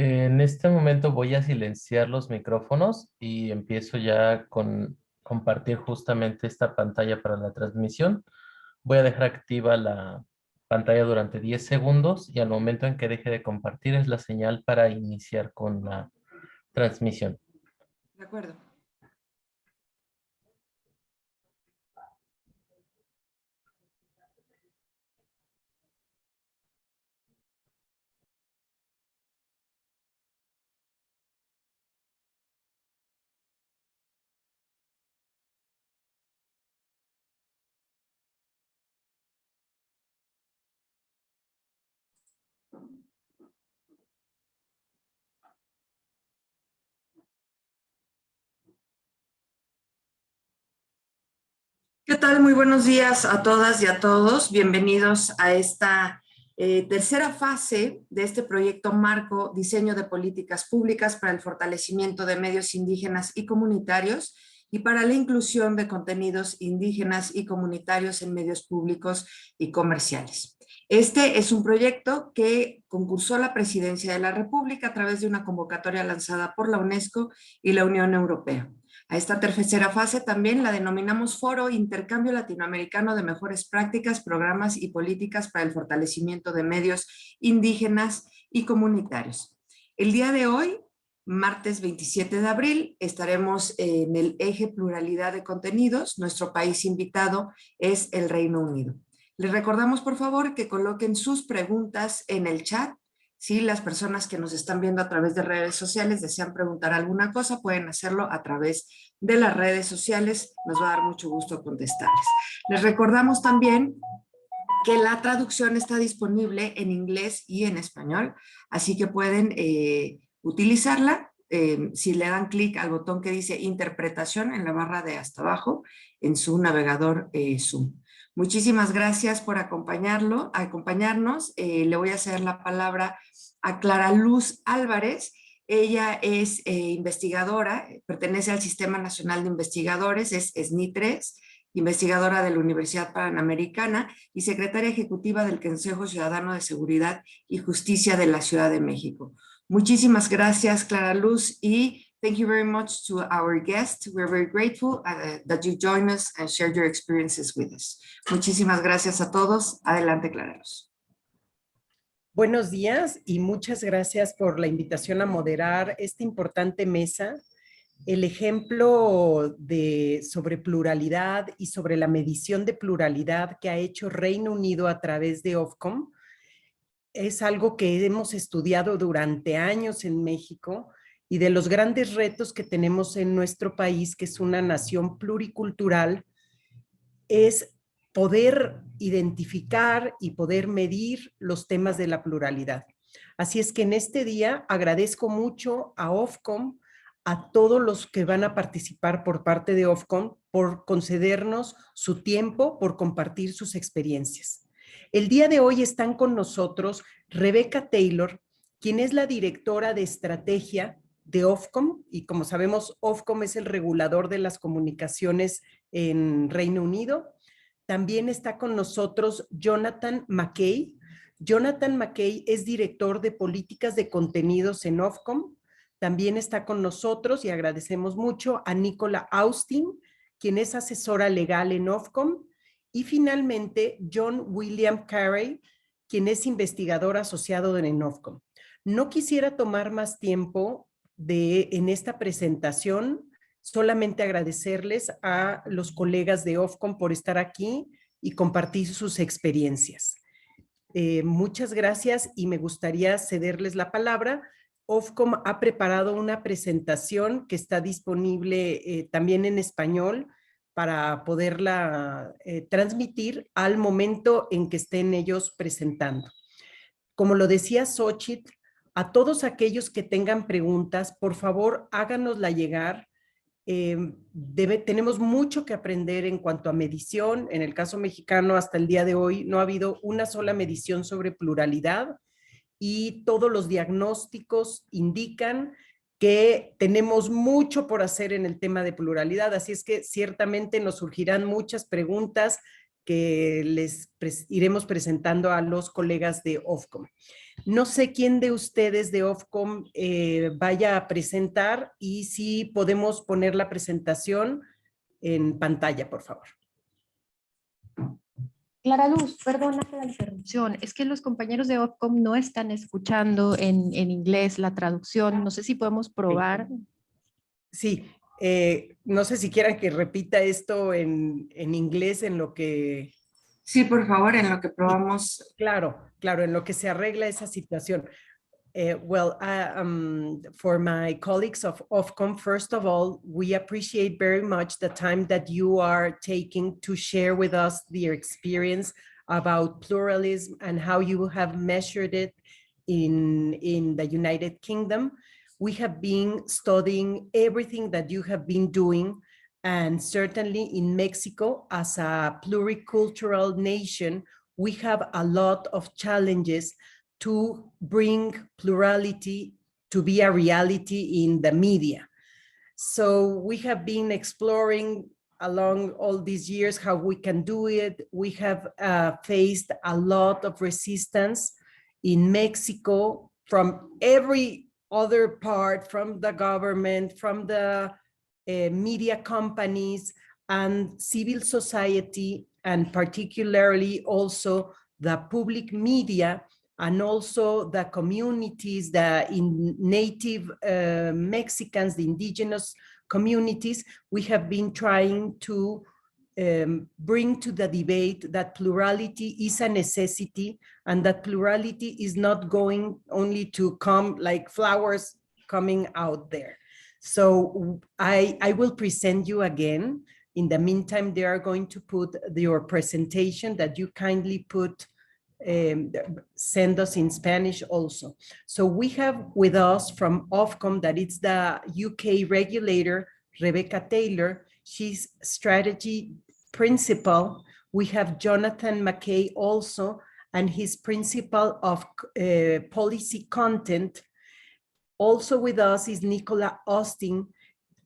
En este momento voy a silenciar los micrófonos y empiezo ya con compartir justamente esta pantalla para la transmisión. Voy a dejar activa la pantalla durante 10 segundos y al momento en que deje de compartir es la señal para iniciar con la transmisión. De acuerdo. ¿Qué tal? Muy buenos días a todas y a todos. Bienvenidos a esta tercera fase de este proyecto marco, diseño de políticas públicas para el fortalecimiento de medios indígenas y comunitarios y para la inclusión de contenidos indígenas y comunitarios en medios públicos y comerciales. Este es un proyecto que concursó la Presidencia de la República a través de una convocatoria lanzada por la UNESCO y la Unión Europea. A esta tercera fase también la denominamos Foro Intercambio Latinoamericano de Mejores Prácticas, Programas y Políticas para el Fortalecimiento de Medios Indígenas y Comunitarios. El día de hoy, martes 27 de abril, estaremos en el eje Pluralidad de Contenidos. Nuestro país invitado es el Reino Unido. Les recordamos, por favor, que coloquen sus preguntas en el chat. Si las personas que nos están viendo a través de redes sociales desean preguntar alguna cosa, pueden hacerlo a través de las redes sociales. Nos va a dar mucho gusto contestarles. Les recordamos también que la traducción está disponible en inglés y en español, así que pueden utilizarla. Si le dan clic al botón que dice interpretación en la barra de hasta abajo en su navegador Zoom. Muchísimas gracias por acompañarnos. Le voy a hacer la palabra a Clara Luz Álvarez. Ella es investigadora, pertenece al Sistema Nacional de Investigadores, es SNI3, investigadora de la Universidad Panamericana y secretaria ejecutiva del Consejo Ciudadano de Seguridad y Justicia de la Ciudad de México. Muchísimas gracias, Clara Luz, y thank you very much to our guest. We're very grateful that you join us and share your experiences with us. Muchísimas gracias a todos. Adelante, Clara Luz. Buenos días y muchas gracias por la invitación a moderar esta importante mesa. El ejemplo sobre pluralidad y sobre la medición de pluralidad que ha hecho Reino Unido a través de Ofcom es algo que hemos estudiado durante años en México y de los grandes retos que tenemos en nuestro país, que es una nación pluricultural, es poder identificar y poder medir los temas de la pluralidad. Así es que en este día agradezco mucho a Ofcom, a todos los que van a participar por parte de Ofcom, por concedernos su tiempo, por compartir sus experiencias. El día de hoy están con nosotros Rebecca Taylor, quien es la directora de estrategia de Ofcom, y como sabemos, Ofcom es el regulador de las comunicaciones en Reino Unido. También está con nosotros Jonathan McKay. Jonathan McKay es director de políticas de contenidos en Ofcom. También está con nosotros y agradecemos mucho a Nicola Austin, quien es asesora legal en Ofcom. Y finalmente John William Carey, quien es investigador asociado en Ofcom. No quisiera tomar más tiempo en esta presentación, solamente agradecerles a los colegas de Ofcom por estar aquí y compartir sus experiencias. Muchas gracias y me gustaría cederles la palabra. Ofcom ha preparado una presentación que está disponible también en español para poderla transmitir al momento en que estén ellos presentando. Como lo decía Xochitl, a todos aquellos que tengan preguntas, por favor, háganosla llegar. Tenemos mucho que aprender en cuanto a medición. En el caso mexicano, hasta el día de hoy, no ha habido una sola medición sobre pluralidad y todos los diagnósticos indican que tenemos mucho por hacer en el tema de pluralidad. Así es que ciertamente nos surgirán muchas preguntas que les iremos presentando a los colegas de Ofcom. No sé quién de ustedes de Ofcom vaya a presentar y si podemos poner la presentación en pantalla, por favor. Clara Luz, perdona la interrupción. Es que los compañeros de Ofcom no están escuchando en inglés la traducción. No sé si podemos probar. Sí, no sé si quieran que repita esto en inglés en lo que... Sí, por favor, en lo que probamos. Claro, en lo que se arregla esa situación. For my colleagues of Ofcom, first of all, we appreciate very much the time that you are taking to share with us your experience about pluralism and how you have measured it in the United Kingdom. We have been studying everything that you have been doing, and certainly in Mexico, as a pluricultural nation, we have a lot of challenges to bring plurality to be a reality in the media. So we have been exploring along all these years how we can do it. We have faced a lot of resistance in Mexico from every other part, from the government, from the media companies and civil society, and particularly also the public media, and also the communities, the native Mexicans, the indigenous communities. We have been trying to bring to the debate that plurality is a necessity, and that plurality is not going only to come like flowers coming out there. So I will present you again. In the meantime, they are going to put your presentation that you kindly put, send us in Spanish also. So we have with us from Ofcom, that it's the UK regulator, Rebecca Taylor. She's strategy principal. We have Jonathan McKay also, and he's principal of policy content. Also with us is Nicola Austin,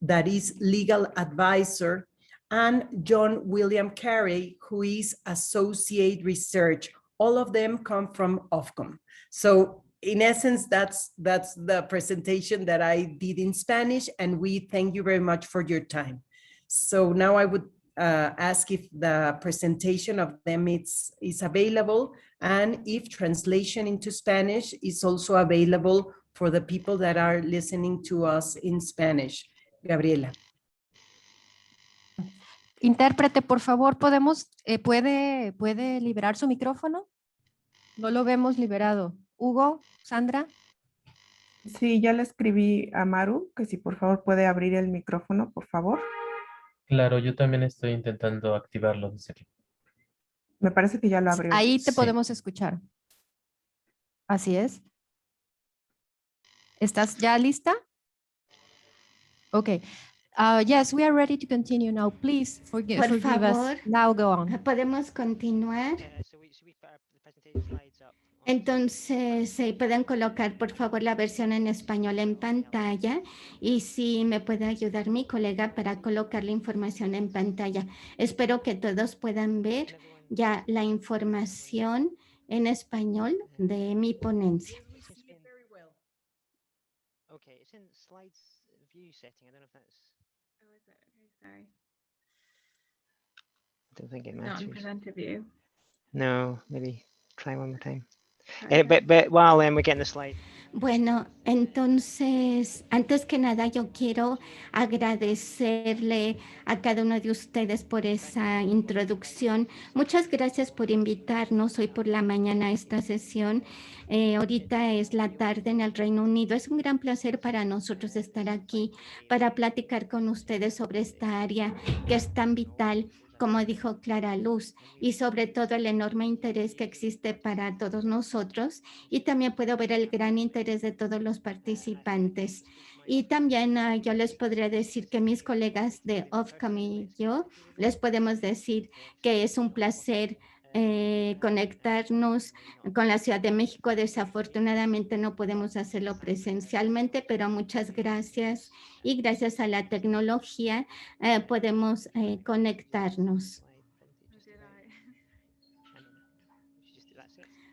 that is legal advisor, and John William Carey, who is associate research. All of them come from Ofcom. So in essence, that's the presentation that I did in Spanish, and we thank you very much for your time. So now I would ask if the presentation of them is available, and if translation into Spanish is also available for the people that are listening to us in Spanish. Gabriela. Intérprete, por favor, ¿puede liberar su micrófono? No lo vemos liberado. Hugo, Sandra. Sí, ya le escribí a Maru que si por favor puede abrir el micrófono, por favor. Claro, yo también estoy intentando activarlo desde aquí. Me parece que ya lo abrió. Ahí te Sí. podemos escuchar. Así es. ¿Estás ya lista? Okay. Yes, we are ready to continue now. Please forgive Por us. favor. Now go on. Podemos continuar. Entonces, pueden colocar por favor la versión en español en pantalla, y si me puede ayudar mi colega para colocar la información en pantalla. Espero que todos puedan ver ya la información en español de mi ponencia. Okay, it's in slides view setting. I don't know if that's. Oh, is it? Okay, sorry. I don't think it Not in matches. presenter view. No, maybe try one more time. Try But while we're getting the slide. Bueno, entonces, antes que nada, yo quiero agradecerle a cada uno de ustedes por esa introducción. Muchas gracias por invitarnos hoy por la mañana a esta sesión. Ahorita es la tarde en el Reino Unido. Es un gran placer para nosotros estar aquí para platicar con ustedes sobre esta área que es tan vital, como dijo Clara Luz, y sobre todo el enorme interés que existe para todos nosotros, y también puedo ver el gran interés de todos los participantes. Y también yo les podría decir que mis colegas de Ofcom y yo les podemos decir que es un placer conectarnos con la Ciudad de México. Desafortunadamente no podemos hacerlo presencialmente, pero muchas gracias, y gracias a la tecnología podemos conectarnos.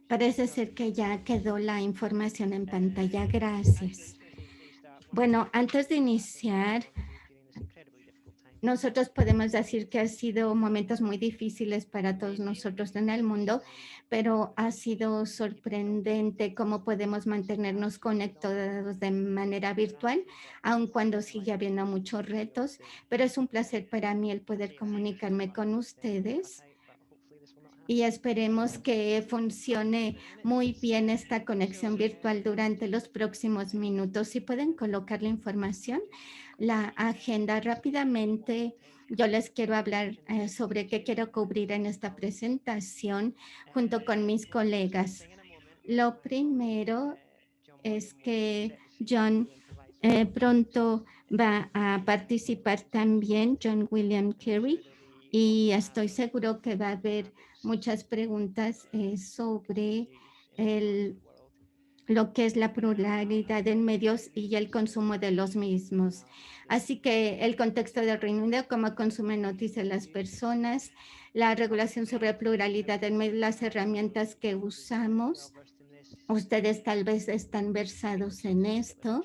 Parece ser que ya quedó la información en pantalla. Gracias. Bueno, antes de iniciar, nosotros podemos decir que ha sido momentos muy difíciles para todos nosotros en el mundo, pero ha sido sorprendente cómo podemos mantenernos conectados de manera virtual, aun cuando sigue habiendo muchos retos, pero es un placer para mí el poder comunicarme con ustedes. Y esperemos que funcione muy bien esta conexión virtual durante los próximos minutos. Si pueden colocar la información, la agenda rápidamente, yo les quiero hablar sobre qué quiero cubrir en esta presentación junto con mis colegas. Lo primero es que John pronto va a participar también, John William Kerry, y estoy seguro que va a haber muchas preguntas sobre lo que es la pluralidad en medios y el consumo de los mismos. Así que el contexto del Reino Unido, cómo consumen noticias las personas, la regulación sobre pluralidad en medios, las herramientas que usamos. Ustedes tal vez están versados en esto.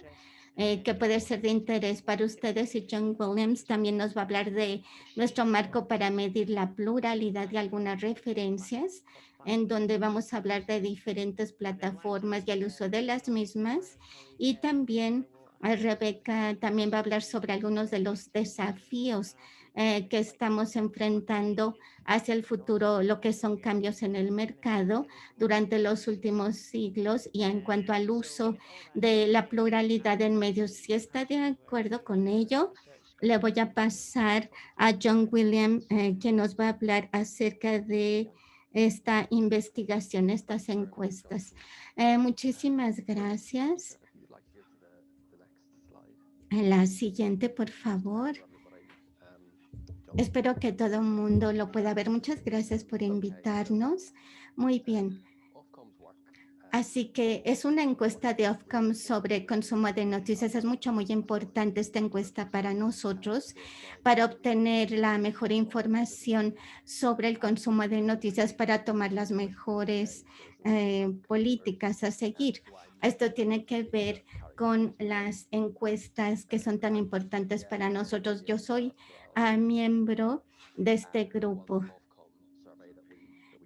Que puede ser de interés para ustedes, y John Williams también nos va a hablar de nuestro marco para medir la pluralidad y algunas referencias, en donde vamos a hablar de diferentes plataformas y el uso de las mismas, y también Rebeca también va a hablar sobre algunos de los desafíos que estamos enfrentando hacia el futuro, lo que son cambios en el mercado durante los últimos siglos y en cuanto al uso de la pluralidad en medios. Si está de acuerdo con ello, le voy a pasar a John William, quien nos va a hablar acerca de esta investigación, estas encuestas. Muchísimas gracias. La siguiente, por favor. Espero que todo el mundo lo pueda ver. Muchas gracias por invitarnos. Muy bien. Así que es una encuesta de Ofcom sobre consumo de noticias. Es muy importante esta encuesta para nosotros, para obtener la mejor información sobre el consumo de noticias, para tomar las mejores políticas a seguir. Esto tiene que ver con las encuestas que son tan importantes para nosotros. Yo soy miembro de este grupo.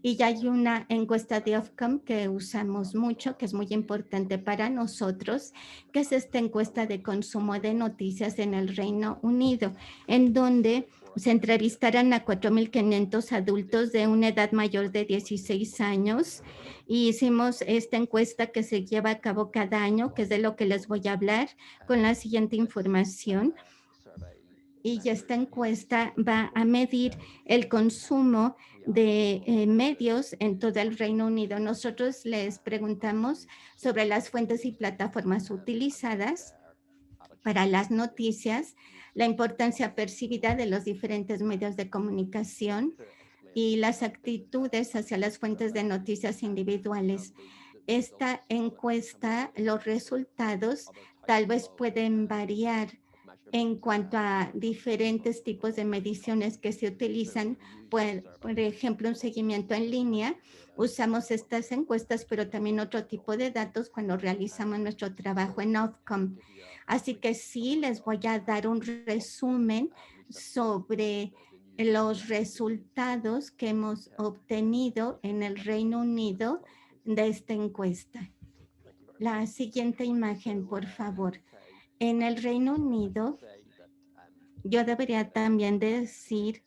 Y ya hay una encuesta de Ofcom que usamos mucho, que es muy importante para nosotros, que es esta encuesta de consumo de noticias en el Reino Unido, en donde se entrevistarán a 4.500 adultos de una edad mayor de 16 años. Y hicimos esta encuesta que se lleva a cabo cada año, que es de lo que les voy a hablar con la siguiente información. Y esta encuesta va a medir el consumo de medios en todo el Reino Unido. Nosotros les preguntamos sobre las fuentes y plataformas utilizadas para las noticias, la importancia percibida de los diferentes medios de comunicación y las actitudes hacia las fuentes de noticias individuales. Esta encuesta, los resultados tal vez pueden variar en cuanto a diferentes tipos de mediciones que se utilizan. Por ejemplo, un seguimiento en línea. Usamos estas encuestas, pero también otro tipo de datos cuando realizamos nuestro trabajo en Ofcom. Así que sí, les voy a dar un resumen sobre los resultados que hemos obtenido en el Reino Unido de esta encuesta. La siguiente imagen, por favor. En el Reino Unido, yo debería también decir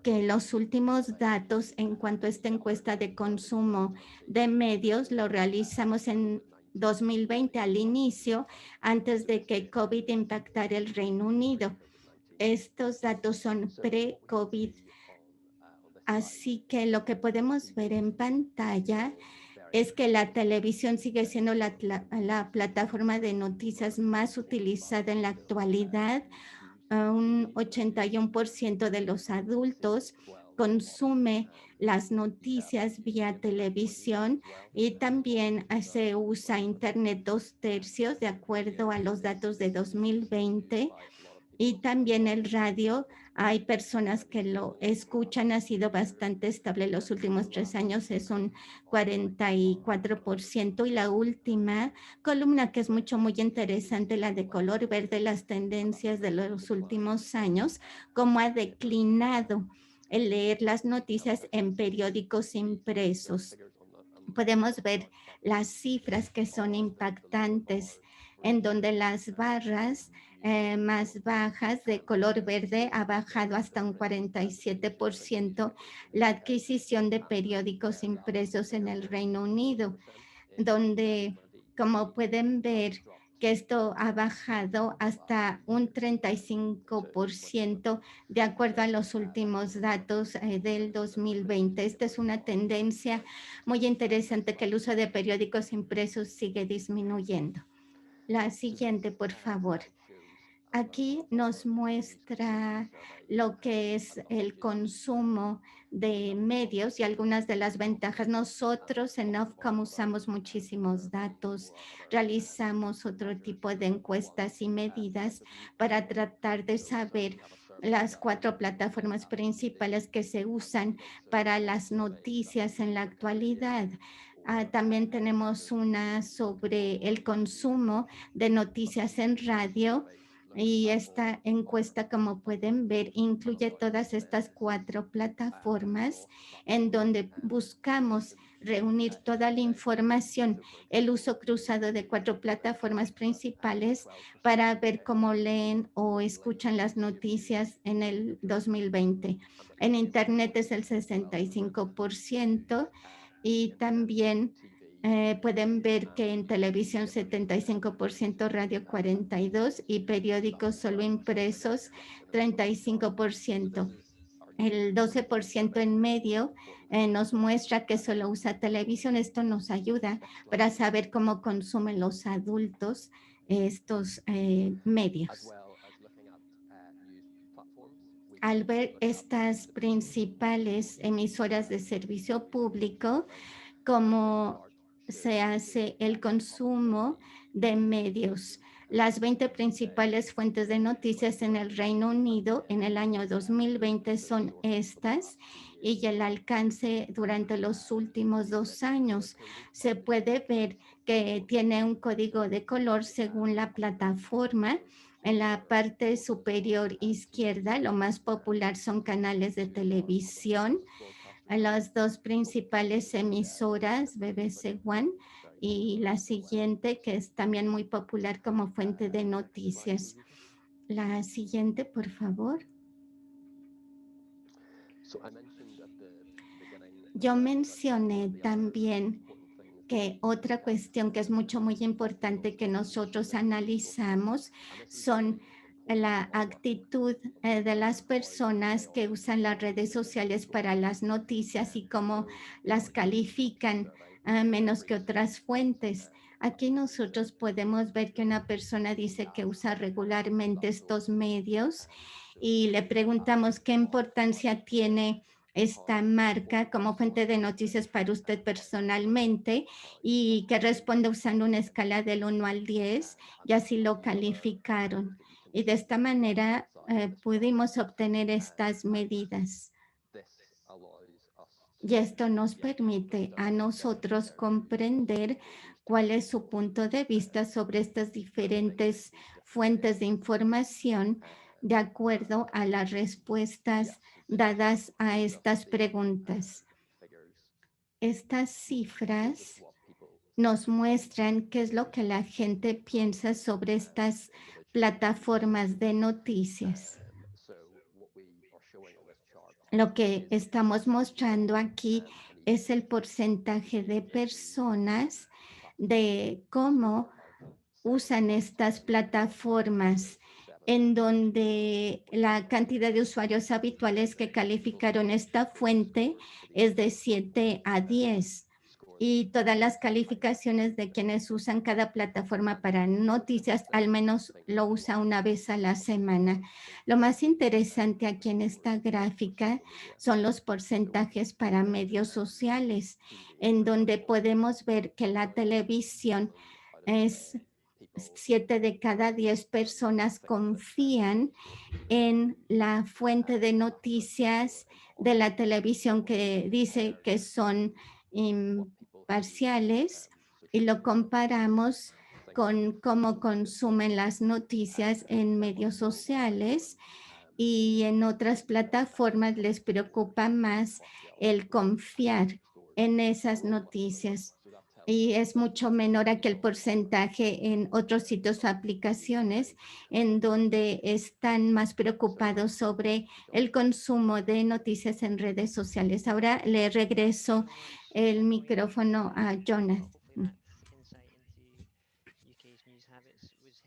que los últimos datos en cuanto a esta encuesta de consumo de medios lo realizamos en 2020 al inicio, antes de que COVID impactara el Reino Unido. Estos datos son pre-COVID, así que lo que podemos ver en pantalla es que la televisión sigue siendo la plataforma de noticias más utilizada en la actualidad. Un 81% de los adultos consume las noticias vía televisión y también se usa internet 2/3 de acuerdo a los datos de 2020. Y también el radio, hay personas que lo escuchan, ha sido bastante estable los últimos 3 años, es un 44%. Y la última columna, que es muy interesante, la de color verde, las tendencias de los últimos años, cómo ha declinado el leer las noticias en periódicos impresos. Podemos ver las cifras que son impactantes, en donde las barras más bajas de color verde ha bajado hasta un 47% la adquisición de periódicos impresos en el Reino Unido, donde, como pueden ver, que esto ha bajado hasta un 35% de acuerdo a los últimos datos del 2020. Esta es una tendencia muy interesante, que el uso de periódicos impresos sigue disminuyendo. La siguiente, por favor. Aquí nos muestra lo que es el consumo de medios y algunas de las ventajas. Nosotros en Ofcom usamos muchísimos datos, realizamos otro tipo de encuestas y medidas para tratar de saber las 4 plataformas principales que se usan para las noticias en la actualidad. También tenemos una sobre el consumo de noticias en radio. Y esta encuesta, como pueden ver, incluye todas estas 4 plataformas en donde buscamos reunir toda la información, el uso cruzado de 4 plataformas principales para ver cómo leen o escuchan las noticias en el 2020. En Internet es el 65% y también pueden ver que en televisión 75%, radio 42% y periódicos solo impresos 35%. El 12% en medio nos muestra que solo usa televisión. Esto nos ayuda para saber cómo consumen los adultos estos medios. Al ver estas principales emisoras de servicio público, cómo se hace el consumo de medios. Las 20 principales fuentes de noticias en el Reino Unido en el año 2020 son estas, y el alcance durante los últimos 2 años. Se puede ver que tiene un código de color según la plataforma. En la parte superior izquierda, lo más popular son canales de televisión. Las 2 principales emisoras, BBC One y la siguiente, que es también muy popular como fuente de noticias. La siguiente, por favor. Yo mencioné también que otra cuestión que es muy importante que nosotros analizamos son la actitud de las personas que usan las redes sociales para las noticias y cómo las califican menos que otras fuentes. Aquí nosotros podemos ver que una persona dice que usa regularmente estos medios y le preguntamos qué importancia tiene esta marca como fuente de noticias para usted personalmente, y que responde usando una escala del 1 al 10 y así lo calificaron. Y de esta manera pudimos obtener estas medidas. Y esto nos permite a nosotros comprender cuál es su punto de vista sobre estas diferentes fuentes de información de acuerdo a las respuestas dadas a estas preguntas. Estas cifras nos muestran qué es lo que la gente piensa sobre estas plataformas de noticias. Lo que estamos mostrando aquí es el porcentaje de personas de cómo usan estas plataformas, en donde la cantidad de usuarios habituales que calificaron esta fuente es de 7 a 10. Y todas las calificaciones de quienes usan cada plataforma para noticias, al menos lo usa una vez a la semana. Lo más interesante aquí en esta gráfica son los porcentajes para medios sociales, en donde podemos ver que la televisión es 7 de cada 10 personas confían en la fuente de noticias de la televisión que dice que son imparciales y lo comparamos con cómo consumen las noticias en medios sociales y en otras plataformas les preocupa más el confiar en esas noticias y es mucho menor aquel porcentaje en otros sitios o aplicaciones en donde están más preocupados sobre el consumo de noticias en redes sociales. Ahora le regreso el micrófono a Jonathan.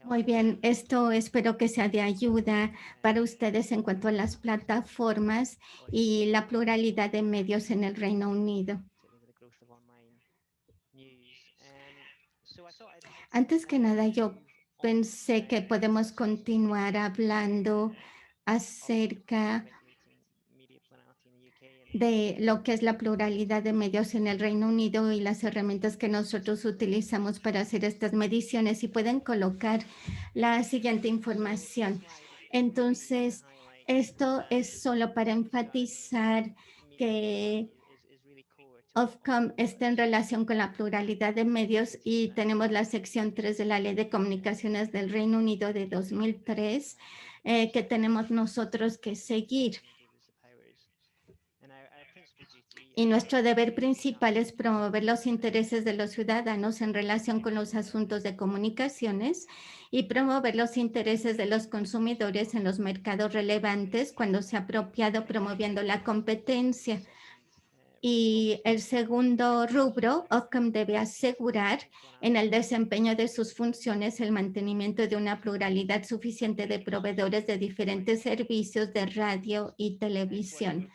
Muy bien, esto espero que sea de ayuda para ustedes en cuanto a las plataformas y la pluralidad de medios en el Reino Unido. Antes que nada, yo pensé que podemos continuar hablando acerca de lo que es la pluralidad de medios en el Reino Unido y las herramientas que nosotros utilizamos para hacer estas mediciones y pueden colocar la siguiente información. Entonces, esto es solo para enfatizar que Ofcom está en relación con la pluralidad de medios y tenemos la sección 3 de la Ley de Comunicaciones del Reino Unido de 2003 que tenemos nosotros que seguir. Y nuestro deber principal es promover los intereses de los ciudadanos en relación con los asuntos de comunicaciones y promover los intereses de los consumidores en los mercados relevantes cuando sea apropiado, promoviendo la competencia. Y el segundo rubro, Ofcom debe asegurar en el desempeño de sus funciones el mantenimiento de una pluralidad suficiente de proveedores de diferentes servicios de radio y televisión.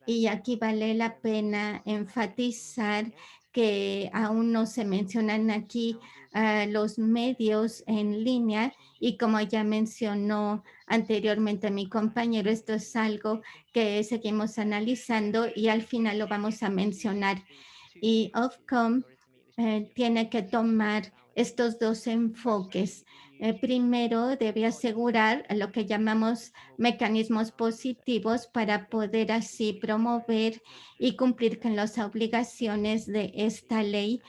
Y aquí vale la pena enfatizar que aún no se mencionan aquí los medios en línea y como ya mencionó anteriormente mi compañero, esto es algo que seguimos analizando y al final lo vamos a mencionar. Y Ofcom tiene que tomar estos dos enfoques. Primero, debe asegurar lo que llamamos mecanismos positivos para poder así promover y cumplir con las obligaciones de esta ley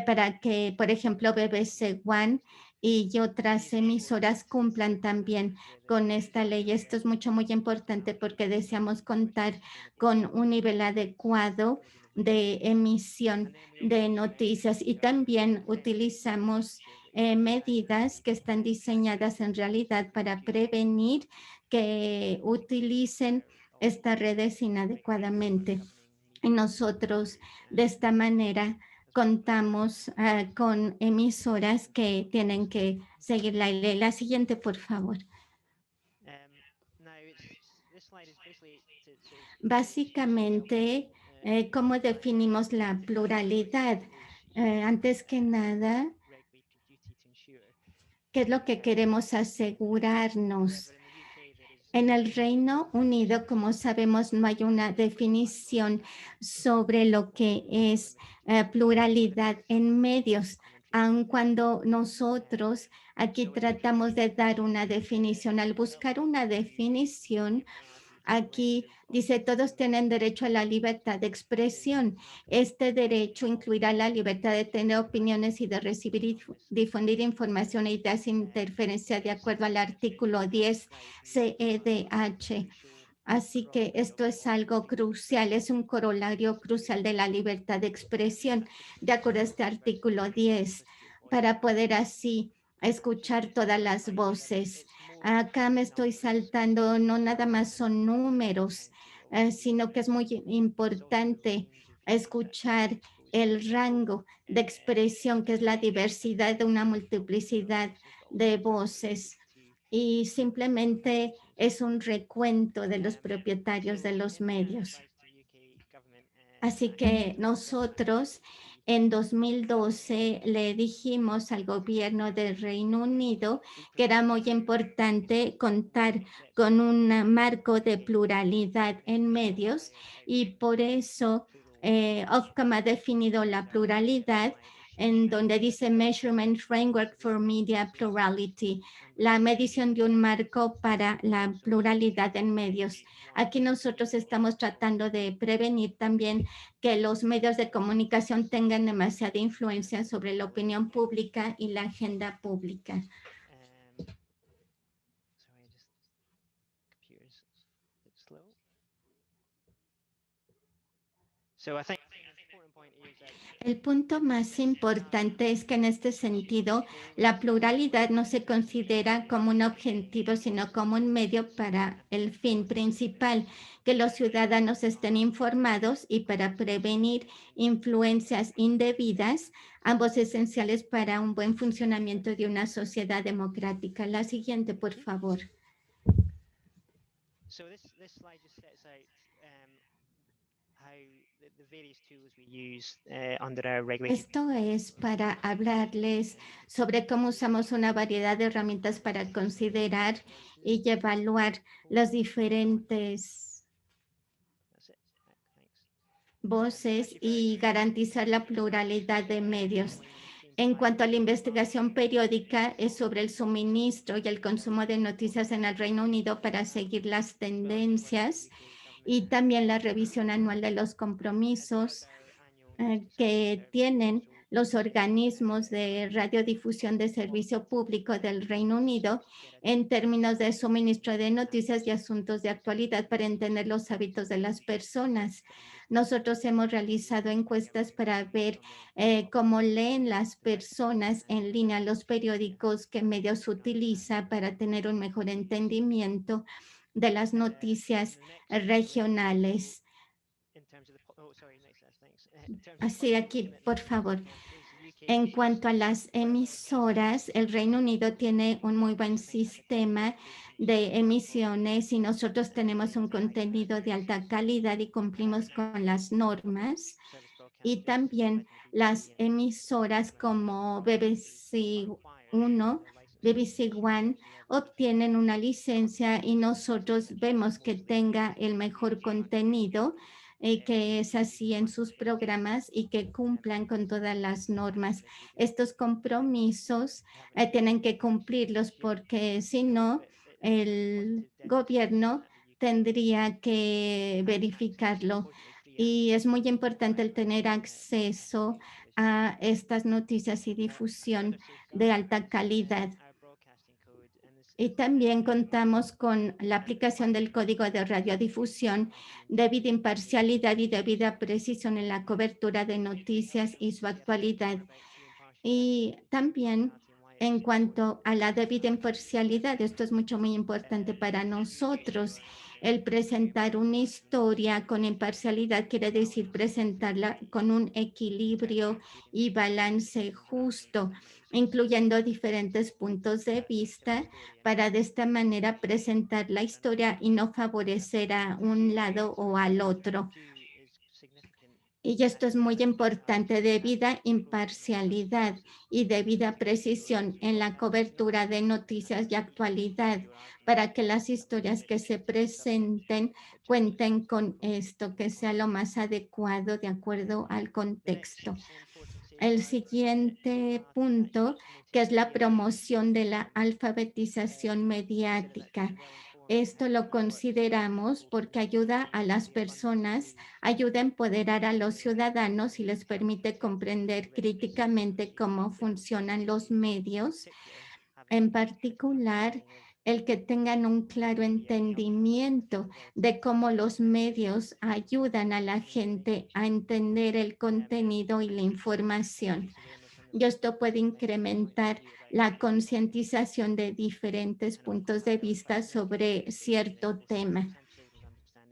para que, por ejemplo, BBC One y otras emisoras cumplan también con esta ley. Esto es muy importante porque deseamos contar con un nivel adecuado de emisión de noticias y también utilizamos medidas que están diseñadas en realidad para prevenir que utilicen estas redes inadecuadamente. Y nosotros de esta manera contamos con emisoras que tienen que seguir la ley. La siguiente, por favor. Básicamente, ¿cómo definimos la pluralidad? Antes que nada, ¿qué es lo que queremos asegurarnos? En el Reino Unido, como sabemos, no hay una definición sobre lo que es pluralidad en medios, aun cuando nosotros aquí tratamos de dar una definición. Al buscar una definición, aquí dice, todos tienen derecho a la libertad de expresión. Este derecho incluirá la libertad de tener opiniones y de recibir y difundir información e ideas sin interferencia de acuerdo al artículo 10 CEDH. Así que esto es algo crucial, es un corolario crucial de la libertad de expresión, de acuerdo a este artículo 10, para poder así escuchar todas las voces. Acá me estoy saltando, no nada más son números, sino que es muy importante escuchar el rango de expresión, que es la diversidad de una multiplicidad de voces. Y simplemente es un recuento de los propietarios de los medios. Así que nosotros en 2012 le dijimos al gobierno del Reino Unido que era muy importante contar con un marco de pluralidad en medios y por eso Ofcom ha definido la pluralidad en donde dice Measurement Framework for Media Plurality, la medición de un marco para la pluralidad en medios. Aquí nosotros estamos tratando de prevenir también que los medios de comunicación tengan demasiada influencia sobre la opinión pública y la agenda pública. Sorry, just computer's a bit slow. So I think the important point is that El punto más importante es que en este sentido la pluralidad no se considera como un objetivo, sino como un medio para el fin principal, que los ciudadanos estén informados y para prevenir influencias indebidas, ambos esenciales para un buen funcionamiento de una sociedad democrática. La siguiente, por favor. so this slide just sets out how the various tools we use under our regulation. Esto es para hablarles sobre cómo usamos una variedad de herramientas para considerar y evaluar las diferentes That's it. Thanks. voces y garantizar la pluralidad de medios. En cuanto a la investigación periódica, es sobre el suministro y el consumo de noticias en el Reino Unido para seguir las tendencias y también la revisión anual de los compromisos que tienen los organismos de radiodifusión de servicio público del Reino Unido en términos de suministro de noticias y asuntos de actualidad para entender los hábitos de las personas. Nosotros hemos realizado encuestas para ver cómo leen las personas en línea los periódicos, qué medios utiliza para tener un mejor entendimiento de las noticias regionales. Así aquí, por favor. En cuanto a las emisoras, el Reino Unido tiene un muy buen sistema de emisiones y nosotros tenemos un contenido de alta calidad y cumplimos con las normas. Y también las emisoras como BBC One obtienen una licencia y nosotros vemos que tenga el mejor contenido, que es así en sus programas y que cumplan con todas las normas. Estos compromisos tienen que cumplirlos porque si no, el gobierno tendría que verificarlo. Y es muy importante el tener acceso a estas noticias y difusión de alta calidad. Y también contamos con la aplicación del código de radiodifusión, debida imparcialidad y debida precisión en la cobertura de noticias y su actualidad. Y también en cuanto a la debida imparcialidad, esto es muy importante para nosotros. El presentar una historia con imparcialidad quiere decir presentarla con un equilibrio y balance justo, incluyendo diferentes puntos de vista para de esta manera presentar la historia y no favorecer a un lado o al otro. Y esto es muy importante, debida imparcialidad y debida precisión en la cobertura de noticias y actualidad para que las historias que se presenten cuenten con esto, que sea lo más adecuado de acuerdo al contexto. El siguiente punto, que es la promoción de la alfabetización mediática. Esto lo consideramos porque ayuda a las personas, ayuda a empoderar a los ciudadanos y les permite comprender críticamente cómo funcionan los medios, en particular el que tengan un claro entendimiento de cómo los medios ayudan a la gente a entender el contenido y la información. Y esto puede incrementar la concientización de diferentes puntos de vista sobre cierto tema.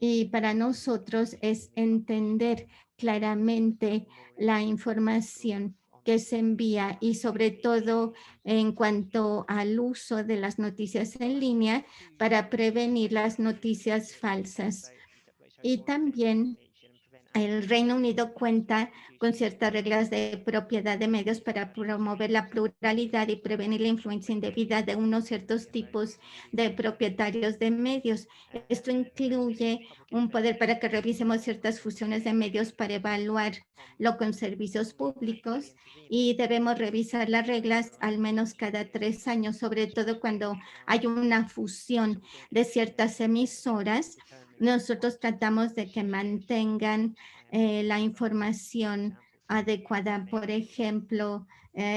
Y para nosotros es entender claramente la información que se envía y sobre todo en cuanto al uso de las noticias en línea para prevenir las noticias falsas. Y también el Reino Unido cuenta con ciertas reglas de propiedad de medios para promover la pluralidad y prevenir la influencia indebida de unos ciertos tipos de propietarios de medios. Esto incluye un poder para que revisemos ciertas fusiones de medios para evaluarlo con servicios públicos, y debemos revisar las reglas al menos cada 3 años, sobre todo cuando hay una fusión de ciertas emisoras. Nosotros tratamos de que mantengan la información adecuada. Por ejemplo,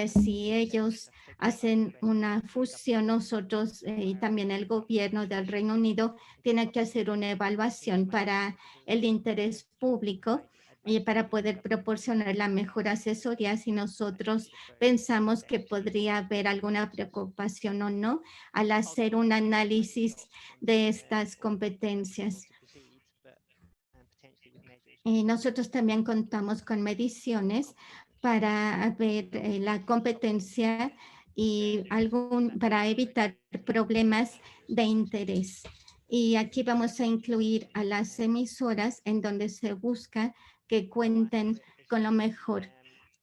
si ellos hacen una fusión, nosotros y también el gobierno del Reino Unido tiene que hacer una evaluación para el interés público y para poder proporcionar la mejor asesoría si nosotros pensamos que podría haber alguna preocupación o no al hacer un análisis de estas competencias. Nosotros también contamos con mediciones para ver la competencia y para evitar problemas de interés. Y aquí vamos a incluir a las emisoras en donde se busca que cuenten con lo mejor.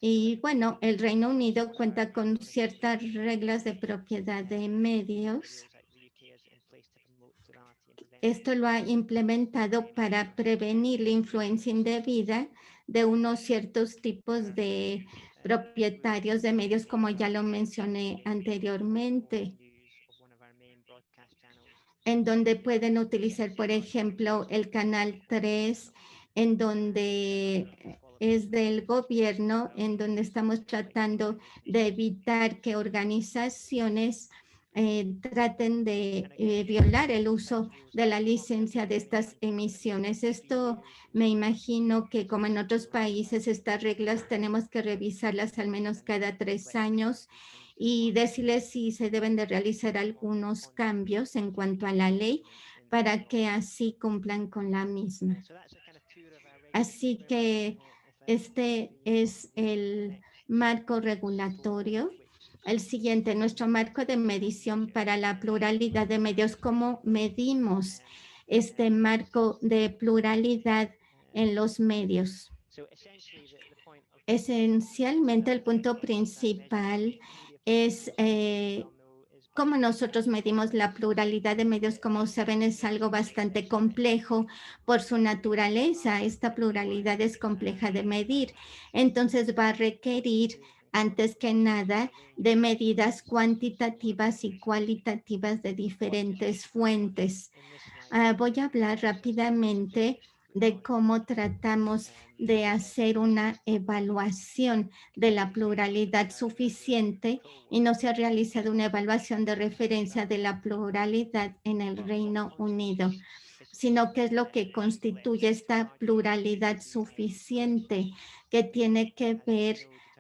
Y bueno, el Reino Unido cuenta con ciertas reglas de propiedad de medios. Esto lo ha implementado para prevenir la influencia indebida de unos ciertos tipos de propietarios de medios, como ya lo mencioné anteriormente, en donde pueden utilizar, por ejemplo, el canal 3, en donde es del gobierno, en donde estamos tratando de evitar que organizaciones traten de violar el uso de la licencia de estas emisiones. Esto me imagino que, como en otros países, estas reglas tenemos que revisarlas al menos cada 3 años y decirles si se deben de realizar algunos cambios en cuanto a la ley para que así cumplan con la misma. Así que este es el marco regulatorio. El siguiente, nuestro marco de medición para la pluralidad de medios. ¿Cómo medimos este marco de pluralidad en los medios? Esencialmente, el punto principal es cómo nosotros medimos la pluralidad de medios. Como saben, es algo bastante complejo por su naturaleza. Esta pluralidad es compleja de medir. Entonces va a requerir, antes que nada, de medidas cuantitativas y cualitativas de diferentes fuentes. Voy a hablar rápidamente de cómo tratamos de hacer una evaluación de la pluralidad suficiente, y no se ha realizado una evaluación de referencia de la pluralidad en el Reino Unido, sino que es lo que constituye esta pluralidad suficiente, que tiene que ver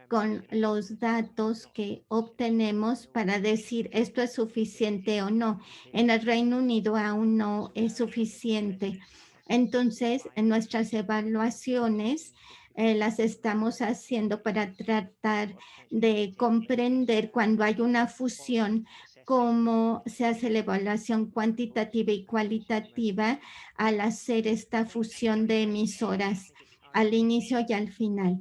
con los datos que obtenemos para decir esto es suficiente o no. En el Reino Unido aún no es suficiente. Entonces, en nuestras evaluaciones las estamos haciendo para tratar de comprender cuando hay una fusión, cómo se hace la evaluación cuantitativa y cualitativa al hacer esta fusión de emisoras al inicio y al final.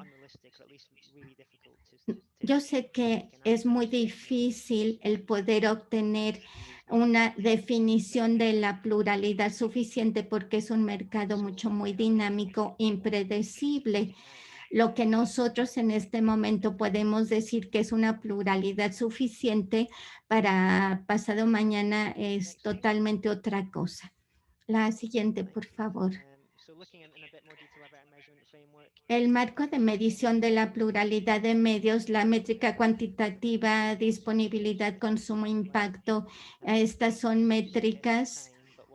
Yo sé que es muy difícil el poder obtener una definición de la pluralidad suficiente porque es un mercado muy dinámico, impredecible. Lo que nosotros en este momento podemos decir que es una pluralidad suficiente para pasado mañana es totalmente otra cosa. La siguiente, por favor. El marco de medición de la pluralidad de medios, la métrica cuantitativa, disponibilidad, consumo, impacto. Estas son métricas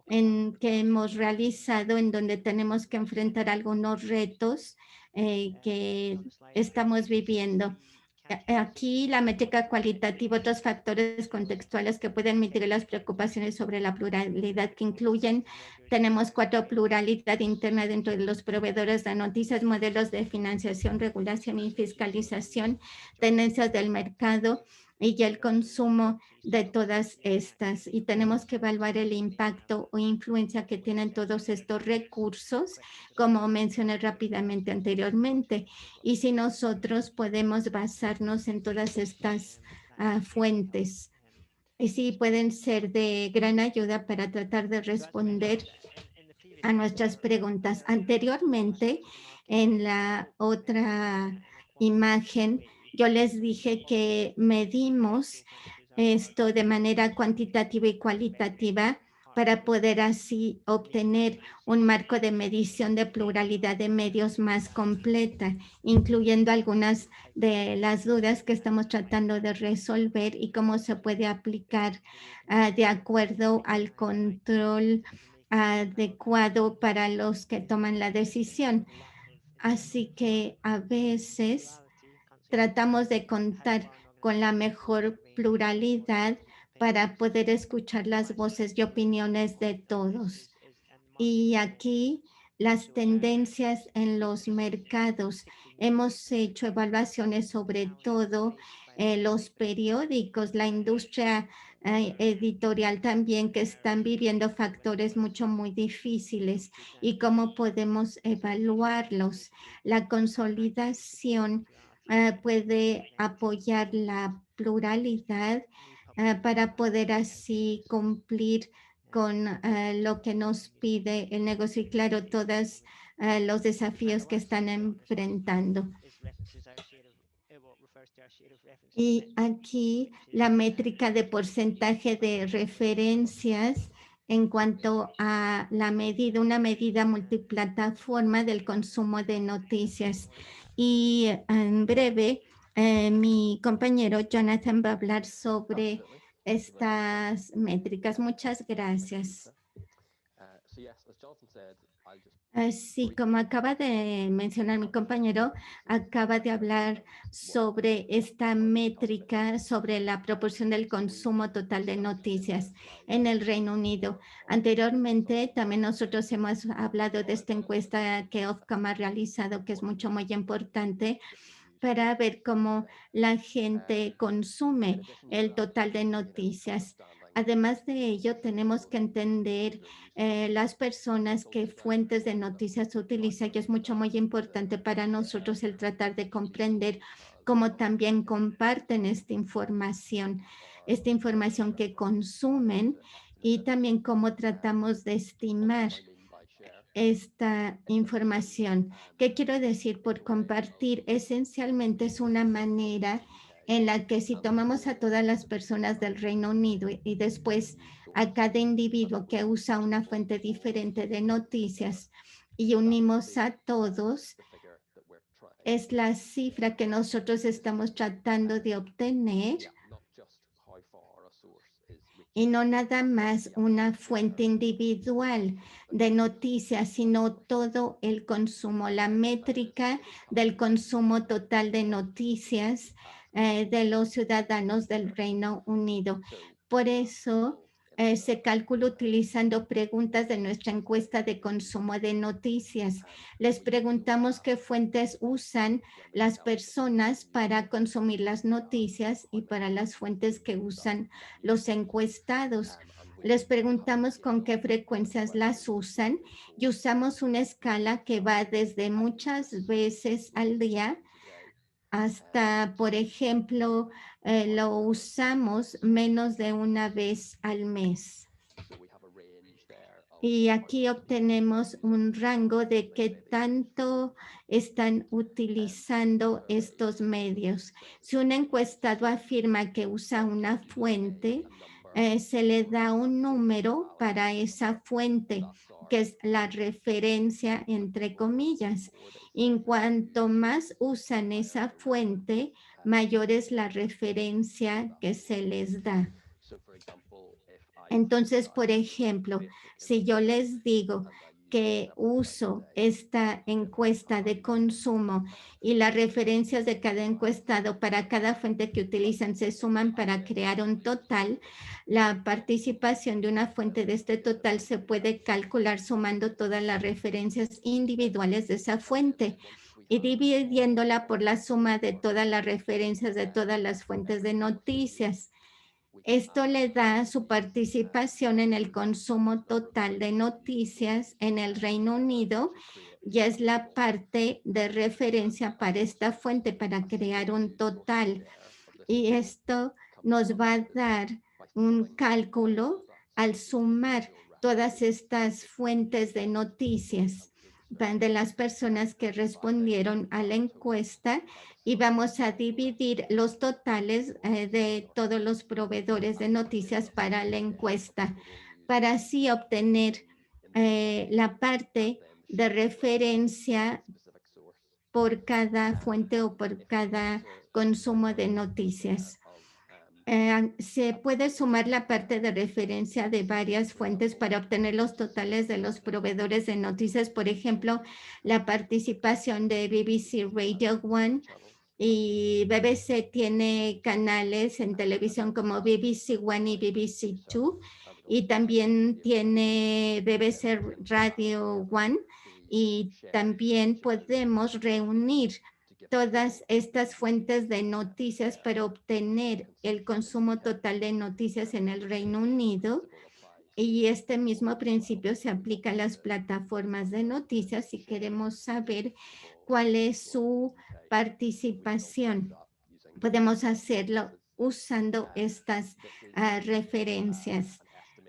que hemos realizado en donde tenemos que enfrentar algunos retos que estamos viviendo. Aquí la métrica cualitativa, otros factores contextuales que pueden mitigar las preocupaciones sobre la pluralidad que incluyen. Tenemos 4: pluralidad interna dentro de los proveedores de noticias, modelos de financiación, regulación y fiscalización, tendencias del mercado, y el consumo de todas estas. Y tenemos que evaluar el impacto o influencia que tienen todos estos recursos, como mencioné rápidamente anteriormente. Y si nosotros podemos basarnos en todas estas fuentes. Y sí, pueden ser de gran ayuda para tratar de responder a nuestras preguntas. Anteriormente, en la otra imagen, yo les dije que medimos esto de manera cuantitativa y cualitativa para poder así obtener un marco de medición de pluralidad de medios más completa, incluyendo algunas de las dudas que estamos tratando de resolver y cómo se puede aplicar de acuerdo al control adecuado para los que toman la decisión. Así que a veces tratamos de contar con la mejor pluralidad para poder escuchar las voces y opiniones de todos. Y aquí las tendencias en los mercados. Hemos hecho evaluaciones sobre todo los periódicos, la industria editorial también, que están viviendo factores muy difíciles y cómo podemos evaluarlos. La consolidación puede apoyar la pluralidad para poder así cumplir con lo que nos pide el negocio y claro, todos los desafíos que están enfrentando. Y aquí la métrica de porcentaje de referencias en cuanto a la medida, una medida multiplataforma del consumo de noticias. Y en breve, mi compañero Jonathan va a hablar sobre estas métricas. Muchas gracias. Sí, como acaba de mencionar mi compañero, acaba de hablar sobre esta métrica, sobre la proporción del consumo total de noticias en el Reino Unido. Anteriormente, también nosotros hemos hablado de esta encuesta que Ofcom ha realizado, que es muy importante, para ver cómo la gente consume el total de noticias. Además de ello, tenemos que entender las personas que fuentes de noticias utilizan, que es muy importante para nosotros el tratar de comprender cómo también comparten esta información que consumen y también cómo tratamos de estimar esta información. ¿Qué quiero decir por compartir? Esencialmente es una manera en la que si tomamos a todas las personas del Reino Unido y después a cada individuo que usa una fuente diferente de noticias y unimos a todos, es la cifra que nosotros estamos tratando de obtener y no nada más una fuente individual de noticias, sino todo el consumo, la métrica del consumo total de noticias de los ciudadanos del Reino Unido. Por eso se calcula utilizando preguntas de nuestra encuesta de consumo de noticias. Les preguntamos qué fuentes usan las personas para consumir las noticias y para las fuentes que usan los encuestados. Les preguntamos con qué frecuencias las usan y usamos una escala que va desde muchas veces al día hasta, por ejemplo, lo usamos menos de una vez al mes. Y aquí obtenemos un rango de qué tanto están utilizando estos medios. Si un encuestado afirma que usa una fuente, se le da un número para esa fuente, que es la referencia entre comillas. Y en cuanto más usan esa fuente, mayor es la referencia que se les da. Entonces, por ejemplo, si yo les digo que uso esta encuesta de consumo y las referencias de cada encuestado para cada fuente que utilizan se suman para crear un total, la participación de una fuente de este total se puede calcular sumando todas las referencias individuales de esa fuente. y dividiéndola por la suma de todas las referencias de todas las fuentes de noticias. Esto le da su participación en el consumo total de noticias en el Reino Unido y es la parte de referencia para esta fuente para crear un total. Y esto nos va a dar un cálculo al sumar todas estas fuentes de noticias de las personas que respondieron a la encuesta y vamos a dividir los totales de todos los proveedores de noticias para la encuesta, para así obtener la parte de referencia por cada fuente o por cada consumo de noticias. Se puede sumar la parte de referencia de varias fuentes para obtener los totales de los proveedores de noticias, por ejemplo, la participación de BBC Radio 1 y BBC tiene canales en televisión como BBC One y BBC Two y también tiene BBC Radio One y también podemos reunir todas estas fuentes de noticias para obtener el consumo total de noticias en el Reino Unido. Y este mismo principio se aplica a las plataformas de noticias si queremos saber cuál es su participación. Podemos hacerlo usando estas referencias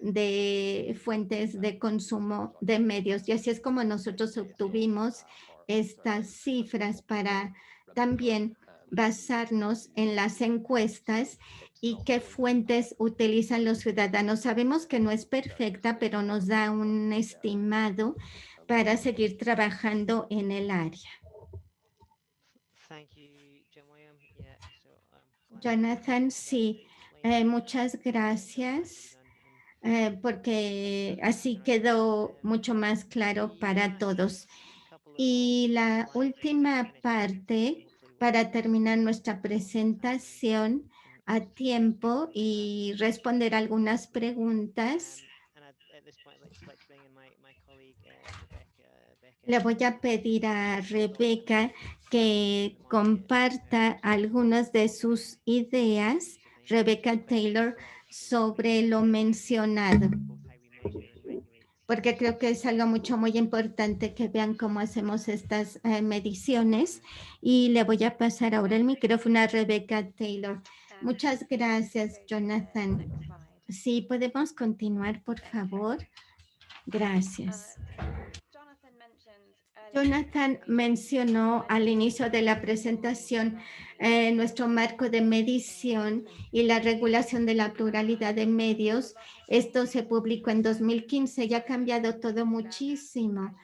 de fuentes de consumo de medios. Y así es como nosotros obtuvimos estas cifras para también basarnos en las encuestas y qué fuentes utilizan los ciudadanos. Sabemos que no es perfecta, pero nos da un estimado para seguir trabajando en el área. Jonathan, sí, muchas gracias, porque así quedó mucho más claro para todos. Y la última parte, para terminar nuestra presentación a tiempo y responder algunas preguntas, le voy a pedir a Rebeca que comparta algunas de sus ideas, Rebecca Taylor, sobre lo mencionado, porque creo que es algo muy importante que vean cómo hacemos estas mediciones. Y le voy a pasar ahora el micrófono a Rebecca Taylor. Muchas gracias, Jonathan. Sí, podemos continuar, por favor. Gracias. Jonathan mencionó al inicio de la presentación nuestro marco de medición y la regulación de la pluralidad de medios. Esto se publicó en 2015 y ha cambiado todo muchísimo.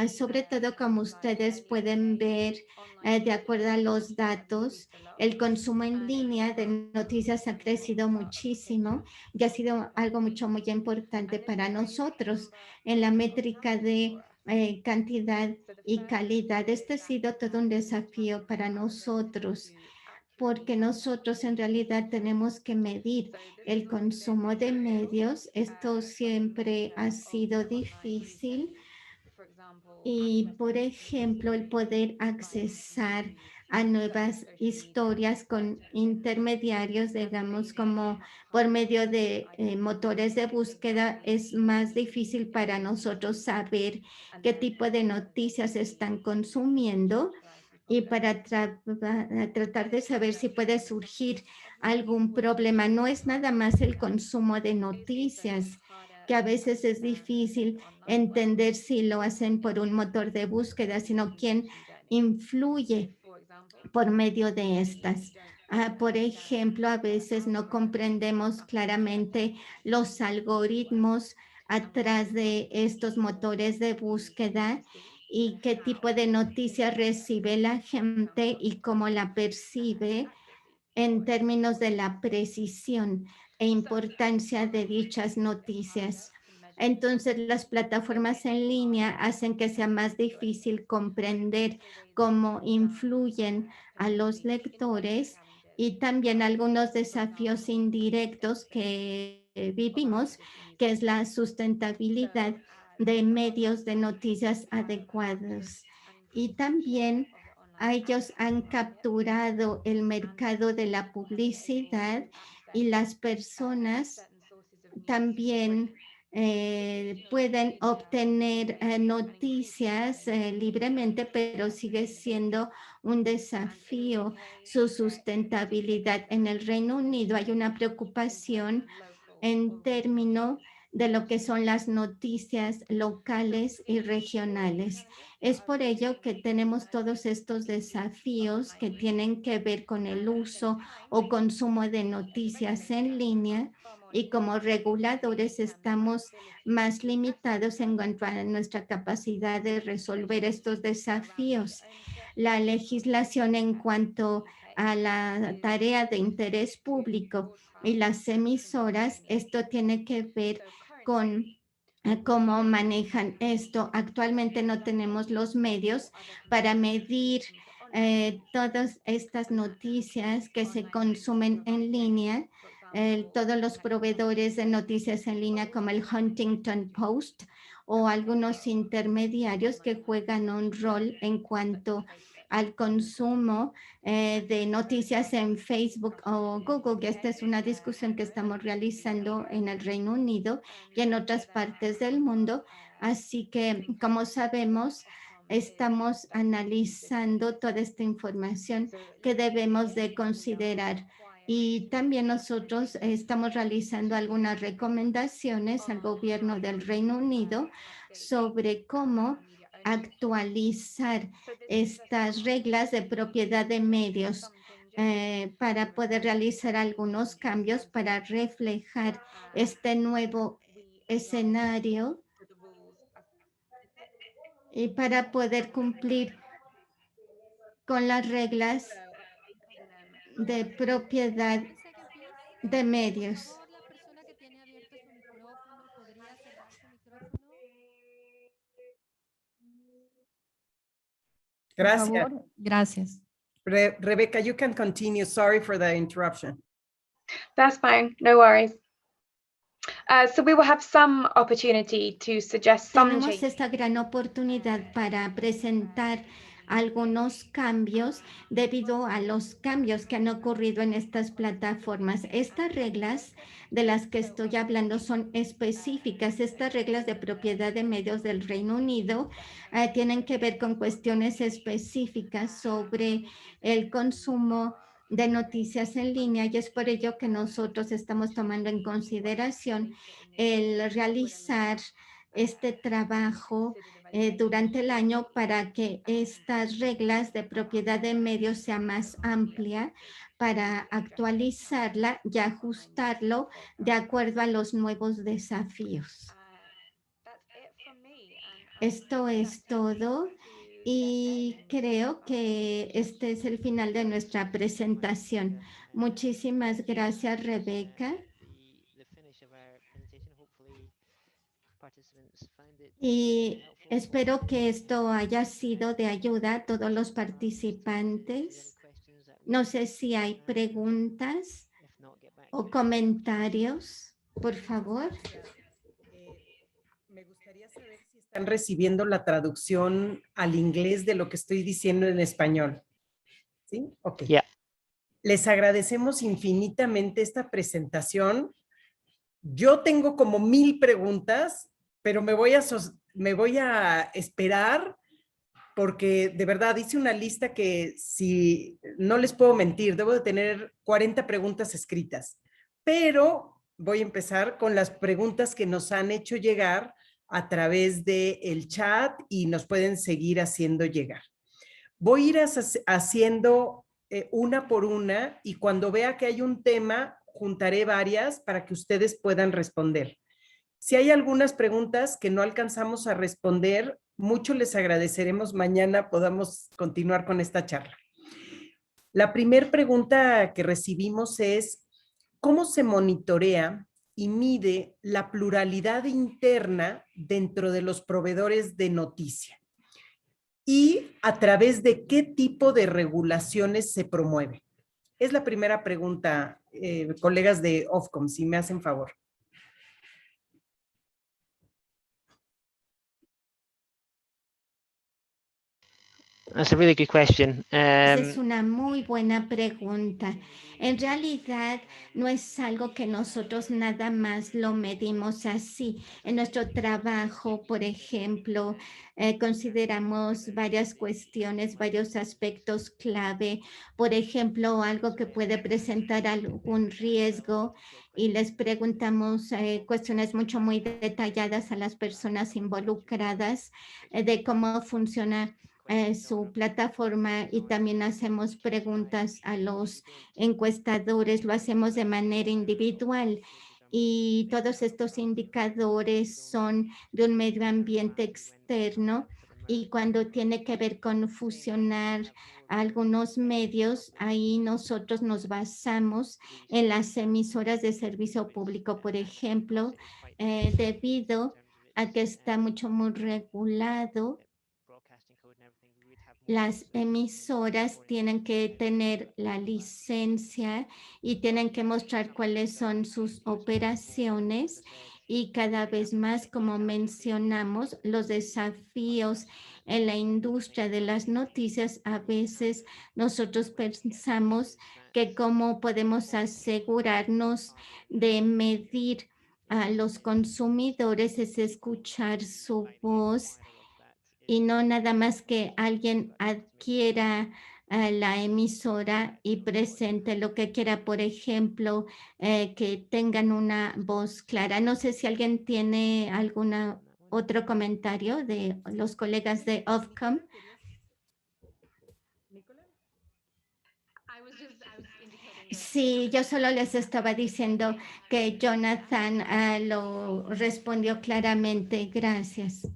Sobre todo, como ustedes pueden ver, de acuerdo a los datos, el consumo en línea de noticias ha crecido muchísimo y ha sido algo muy importante para nosotros en la métrica de cantidad y calidad. Este ha sido todo un desafío para nosotros, porque nosotros en realidad tenemos que medir el consumo de medios. Esto siempre ha sido difícil. Y, por ejemplo, el poder accesar a nuevas historias con intermediarios, digamos, como por medio de motores de búsqueda, es más difícil para nosotros saber qué tipo de noticias están consumiendo y para tratar de saber si puede surgir algún problema. No es nada más el consumo de noticias, que a veces es difícil entender si lo hacen por un motor de búsqueda, sino quién influye por medio de estas. Por ejemplo, a veces no comprendemos claramente los algoritmos atrás de estos motores de búsqueda y qué tipo de noticias recibe la gente y cómo la percibe en términos de la precisión e importancia de dichas noticias. Entonces, las plataformas en línea hacen que sea más difícil comprender cómo influyen a los lectores y también algunos desafíos indirectos que vivimos, que es la sustentabilidad de medios de noticias adecuados. Y también ellos han capturado el mercado de la publicidad y las personas también pueden obtener noticias libremente, pero sigue siendo un desafío su sustentabilidad. En el Reino Unido hay una preocupación en términos de lo que son las noticias locales y regionales. Es por ello que tenemos todos estos desafíos que tienen que ver con el uso o consumo de noticias en línea, y como reguladores estamos más limitados en cuanto a nuestra capacidad de resolver estos desafíos. La legislación en cuanto a la tarea de interés público y las emisoras, esto tiene que ver con cómo manejan esto. Actualmente no tenemos los medios para medir todas estas noticias que se consumen en línea. Todos los proveedores de noticias en línea como el Huntington Post o algunos intermediarios que juegan un rol en cuanto al consumo de noticias en Facebook o Google, que esta es una discusión que estamos realizando en el Reino Unido y en otras partes del mundo. Así que, como sabemos, estamos analizando toda esta información que debemos de considerar. Y también nosotros estamos realizando algunas recomendaciones al gobierno del Reino Unido sobre cómo actualizar estas reglas de propiedad de medios para poder realizar algunos cambios para reflejar este nuevo escenario y para poder cumplir con las reglas de propiedad de medios. Por favor, la persona que tiene abierto su micrófono, ¿podría cerrar su micrófono? Por Gracias. favor, gracias. Rebecca, you can continue. Sorry for the interruption. That's fine, no worries. So we will have some opportunity to suggest some Tenemos changes. esta gran oportunidad para presentar algunos cambios debido a los cambios que han ocurrido en estas plataformas. Estas reglas de las que estoy hablando son específicas. Estas reglas de propiedad de medios del Reino Unido tienen que ver con cuestiones específicas sobre el consumo de noticias en línea, y es por ello que nosotros estamos tomando en consideración el realizar este trabajo durante el año para que estas reglas de propiedad de medios sea más amplia, para actualizarla y ajustarlo de acuerdo a los nuevos desafíos. Esto es todo y creo que este es el final de nuestra presentación. Muchísimas gracias, Rebeca. Y espero que esto haya sido de ayuda a todos los participantes. No sé si hay preguntas o comentarios, por favor. Me gustaría saber si están recibiendo la traducción al inglés de lo que estoy diciendo en español. ¿Sí? Ok. Yeah. Les agradecemos infinitamente esta presentación. Yo tengo como 1000 preguntas, pero me voy a esperar porque de verdad hice una lista que, si no les puedo mentir, debo de tener 40 preguntas escritas, pero voy a empezar con las preguntas que nos han hecho llegar a través del chat y nos pueden seguir haciendo llegar. Voy a ir haciendo una por una, y cuando vea que hay un tema, juntaré varias para que ustedes puedan responder. Si hay algunas preguntas que no alcanzamos a responder, mucho les agradeceremos mañana podamos continuar con esta charla. La primera pregunta que recibimos es: ¿cómo se monitorea y mide la pluralidad interna dentro de los proveedores de noticia? ¿Y a través de qué tipo de regulaciones se promueve? Es la primera pregunta, colegas de Ofcom, si me hacen favor. That's a really good question. Esa es una muy buena pregunta. En realidad no es algo que nosotros nada más lo medimos así. En nuestro trabajo, por ejemplo, consideramos varias cuestiones, varios aspectos clave. Por ejemplo, algo que puede presentar algún riesgo y les preguntamos cuestiones muy detalladas a las personas involucradas de cómo funciona su plataforma, y también hacemos preguntas a los encuestadores, lo hacemos de manera individual, y todos estos indicadores son de un medio ambiente externo, y cuando tiene que ver con fusionar algunos medios, ahí nosotros nos basamos en las emisoras de servicio público, por ejemplo, debido a que está muy regulado. Las emisoras tienen que tener la licencia y tienen que mostrar cuáles son sus operaciones, y cada vez más, como mencionamos, los desafíos en la industria de las noticias, a veces nosotros pensamos que cómo podemos asegurarnos de medir a los consumidores es escuchar su voz, y no nada más que alguien adquiera la emisora y presente lo que quiera, por ejemplo, que tengan una voz clara. No sé si alguien tiene algún otro comentario de los colegas de Ofcom. Sí, yo solo les estaba diciendo que Jonathan lo respondió claramente. Gracias.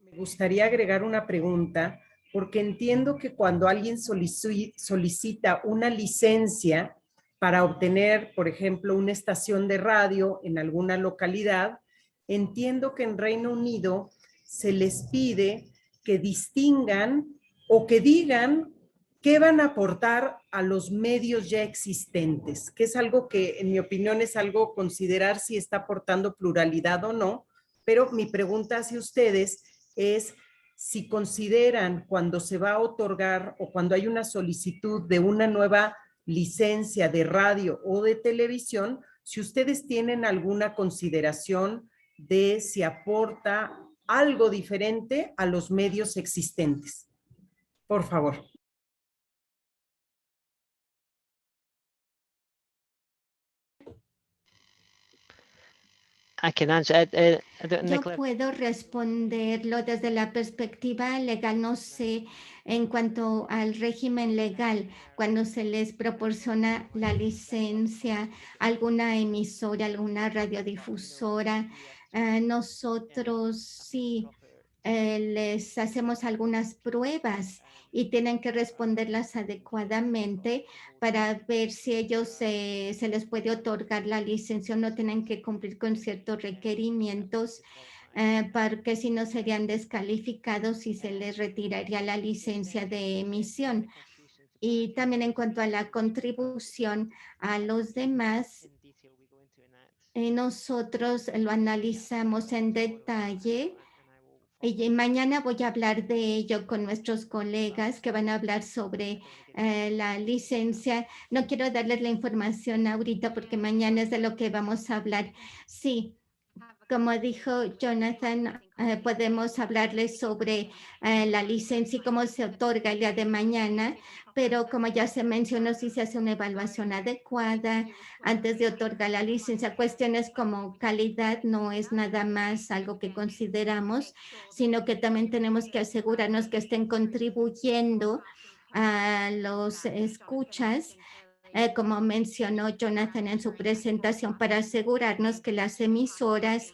Me gustaría agregar una pregunta, porque entiendo que cuando alguien solicita una licencia para obtener, por ejemplo, una estación de radio en alguna localidad, entiendo que en Reino Unido se les pide que distingan o que digan qué van a aportar a los medios ya existentes, que es algo que, en mi opinión, es algo considerar si está aportando pluralidad o no. Pero mi pregunta hacia ustedes es si consideran, cuando se va a otorgar o cuando hay una solicitud de una nueva licencia de radio o de televisión, si ustedes tienen alguna consideración de si aporta algo diferente a los medios existentes. Por favor. Yo puedo responderlo desde la perspectiva legal. No sé, en cuanto al régimen legal, cuando se les proporciona la licencia a alguna emisora, alguna radiodifusora, nosotros sí les hacemos algunas pruebas y tienen que responderlas adecuadamente para ver si ellos se les puede otorgar la licencia o no. Tienen que cumplir con ciertos requerimientos, porque si no serían descalificados y se les retiraría la licencia de emisión. Y también en cuanto a la contribución a los demás, nosotros lo analizamos en detalle. Y mañana voy a hablar de ello con nuestros colegas que van a hablar sobre la licencia. No quiero darles la información ahorita porque mañana es de lo que vamos a hablar. Sí, como dijo Jonathan, podemos hablarles sobre la licencia y cómo se otorga el día de mañana, pero como ya se mencionó, si se hace una evaluación adecuada antes de otorgar la licencia. Cuestiones como calidad no es nada más algo que consideramos, sino que también tenemos que asegurarnos que estén contribuyendo a los escuchas, como mencionó Jonathan en su presentación, para asegurarnos que las emisoras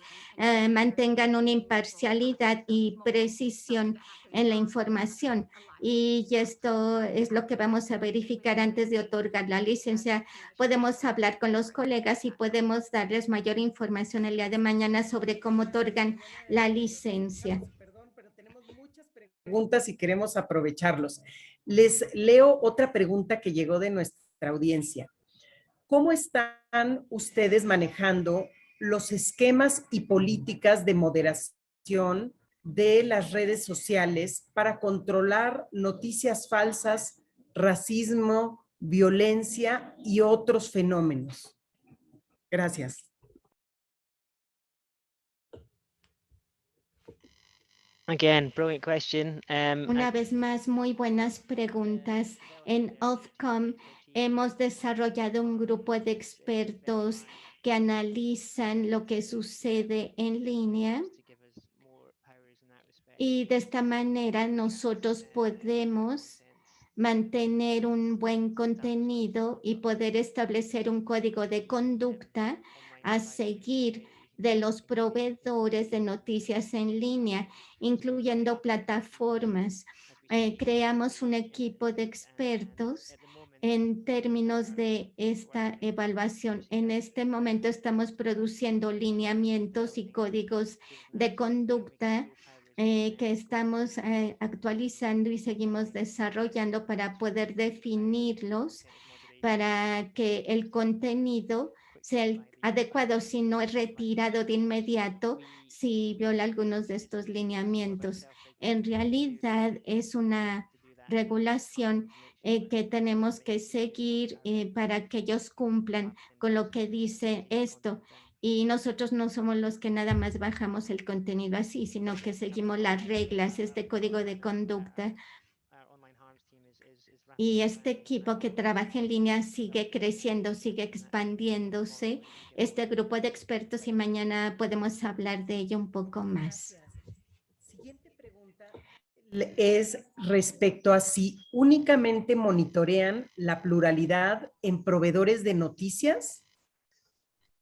mantengan una imparcialidad y precisión en la información. Y esto es lo que vamos a verificar antes de otorgar la licencia. Podemos hablar con los colegas y podemos darles mayor información el día de mañana sobre cómo otorgan la licencia. Perdón, pero tenemos muchas preguntas y queremos aprovecharlos. Les leo otra pregunta que llegó de nuestra audiencia. ¿Cómo están ustedes manejando los esquemas y políticas de moderación de las redes sociales para controlar noticias falsas, racismo, violencia y otros fenómenos? Gracias. Again, brilliant question. Una vez más, muy buenas preguntas. En Ofcom hemos desarrollado un grupo de expertos que analizan lo que sucede en línea y de esta manera nosotros podemos mantener un buen contenido y poder establecer un código de conducta a seguir de los proveedores de noticias en línea, incluyendo plataformas. Creamos un equipo de expertos en términos de esta evaluación. En este momento estamos produciendo lineamientos y códigos de conducta que estamos actualizando y seguimos desarrollando para poder definirlos, para que el contenido sea el adecuado, si no es retirado de inmediato, si viola algunos de estos lineamientos. En realidad es una regulación que tenemos que seguir para que ellos cumplan con lo que dice esto. Y nosotros no somos los que nada más bajamos el contenido así, sino que seguimos las reglas, este código de conducta. Y este equipo que trabaja en línea sigue creciendo, sigue expandiéndose. Este grupo de expertos y mañana podemos hablar de ello un poco más. Siguiente pregunta es respecto a si únicamente monitorean la pluralidad en proveedores de noticias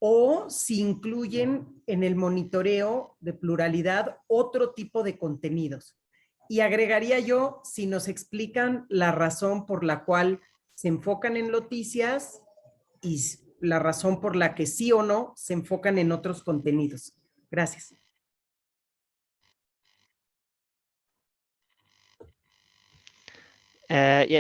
o si incluyen en el monitoreo de pluralidad otro tipo de contenidos. Y agregaría yo, si nos explican la razón por la cual se enfocan en noticias y la razón por la que sí o no se enfocan en otros contenidos. Gracias.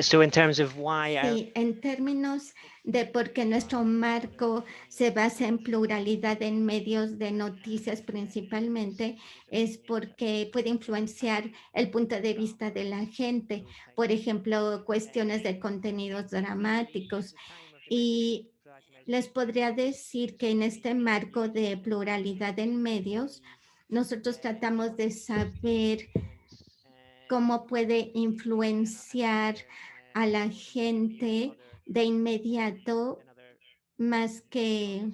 So in terms of why Sí, en términos de por qué nuestro marco se basa en pluralidad en medios de noticias principalmente, es porque puede influenciar el punto de vista de la gente. Por ejemplo, cuestiones de contenidos dramáticos. Y les podría decir que en este marco de pluralidad en medios, nosotros tratamos de saber cómo puede influenciar a la gente de inmediato más que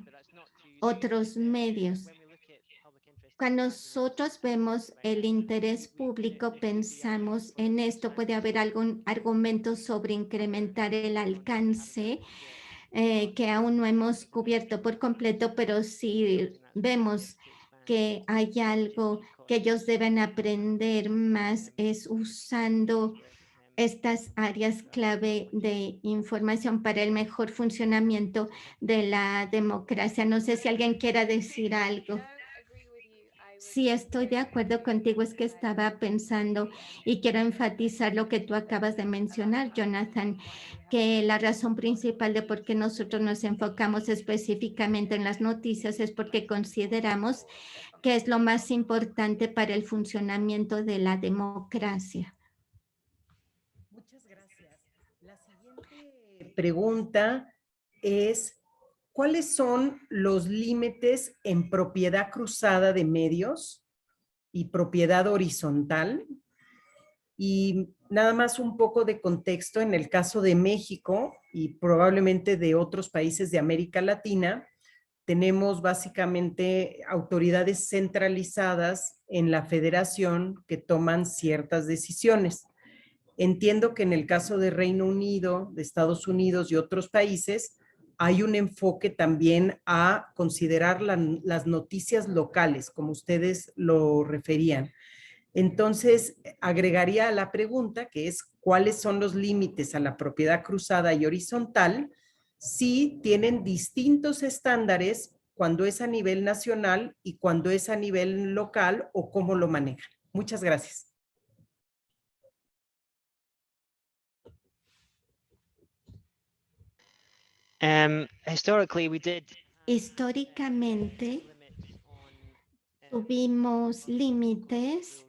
otros medios. Cuando nosotros vemos el interés público, pensamos en esto. Puede haber algún argumento sobre incrementar el alcance que aún no hemos cubierto por completo, pero si vemos que hay algo que ellos deben aprender más es usando estas áreas clave de información para el mejor funcionamiento de la democracia. No sé si alguien quiera decir algo. Sí, estoy de acuerdo contigo, es que estaba pensando y quiero enfatizar lo que tú acabas de mencionar, Jonathan, que la razón principal de por qué nosotros nos enfocamos específicamente en las noticias es porque consideramos que es lo más importante para el funcionamiento de la democracia. Muchas gracias. La siguiente pregunta es, ¿cuáles son los límites en propiedad cruzada de medios y propiedad horizontal? Y nada más un poco de contexto, en el caso de México y probablemente de otros países de América Latina, tenemos básicamente autoridades centralizadas en la federación que toman ciertas decisiones. Entiendo que en el caso de Reino Unido, de Estados Unidos y otros países, hay un enfoque también a considerar las noticias locales, como ustedes lo referían. Entonces, agregaría a la pregunta, que es, ¿cuáles son los límites a la propiedad cruzada y horizontal? Si tienen distintos estándares cuando es a nivel nacional y cuando es a nivel local o cómo lo manejan. Muchas gracias. Históricamente tuvimos límites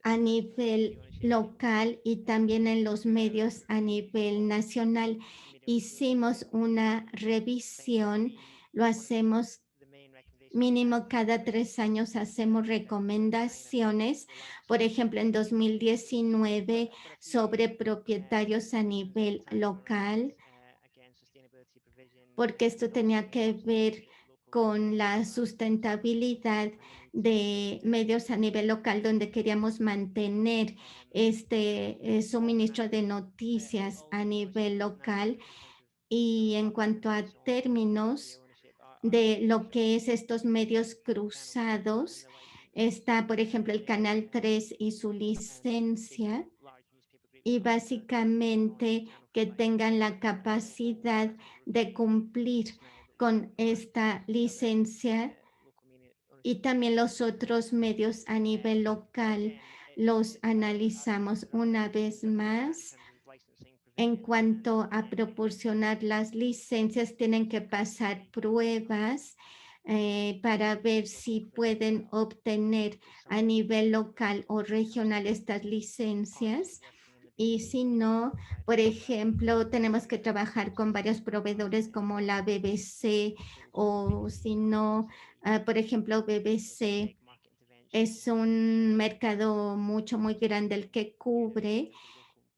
a nivel local y también en los medios a nivel nacional. Hicimos una revisión, lo hacemos mínimo cada 3 años, hacemos recomendaciones, por ejemplo, en 2019 sobre propietarios a nivel local, porque esto tenía que ver con la sustentabilidad de medios a nivel local, donde queríamos mantener este suministro de noticias a nivel local. Y en cuanto a términos de lo que es estos medios cruzados, está, por ejemplo, el Canal 3 y su licencia, y básicamente que tengan la capacidad de cumplir con esta licencia, y también los otros medios a nivel local los analizamos una vez más. En cuanto a proporcionar las licencias, tienen que pasar pruebas para ver si pueden obtener a nivel local o regional estas licencias. Y si no, por ejemplo, tenemos que trabajar con varios proveedores como la BBC, o si no, por ejemplo, BBC es un mercado muy grande el que cubre,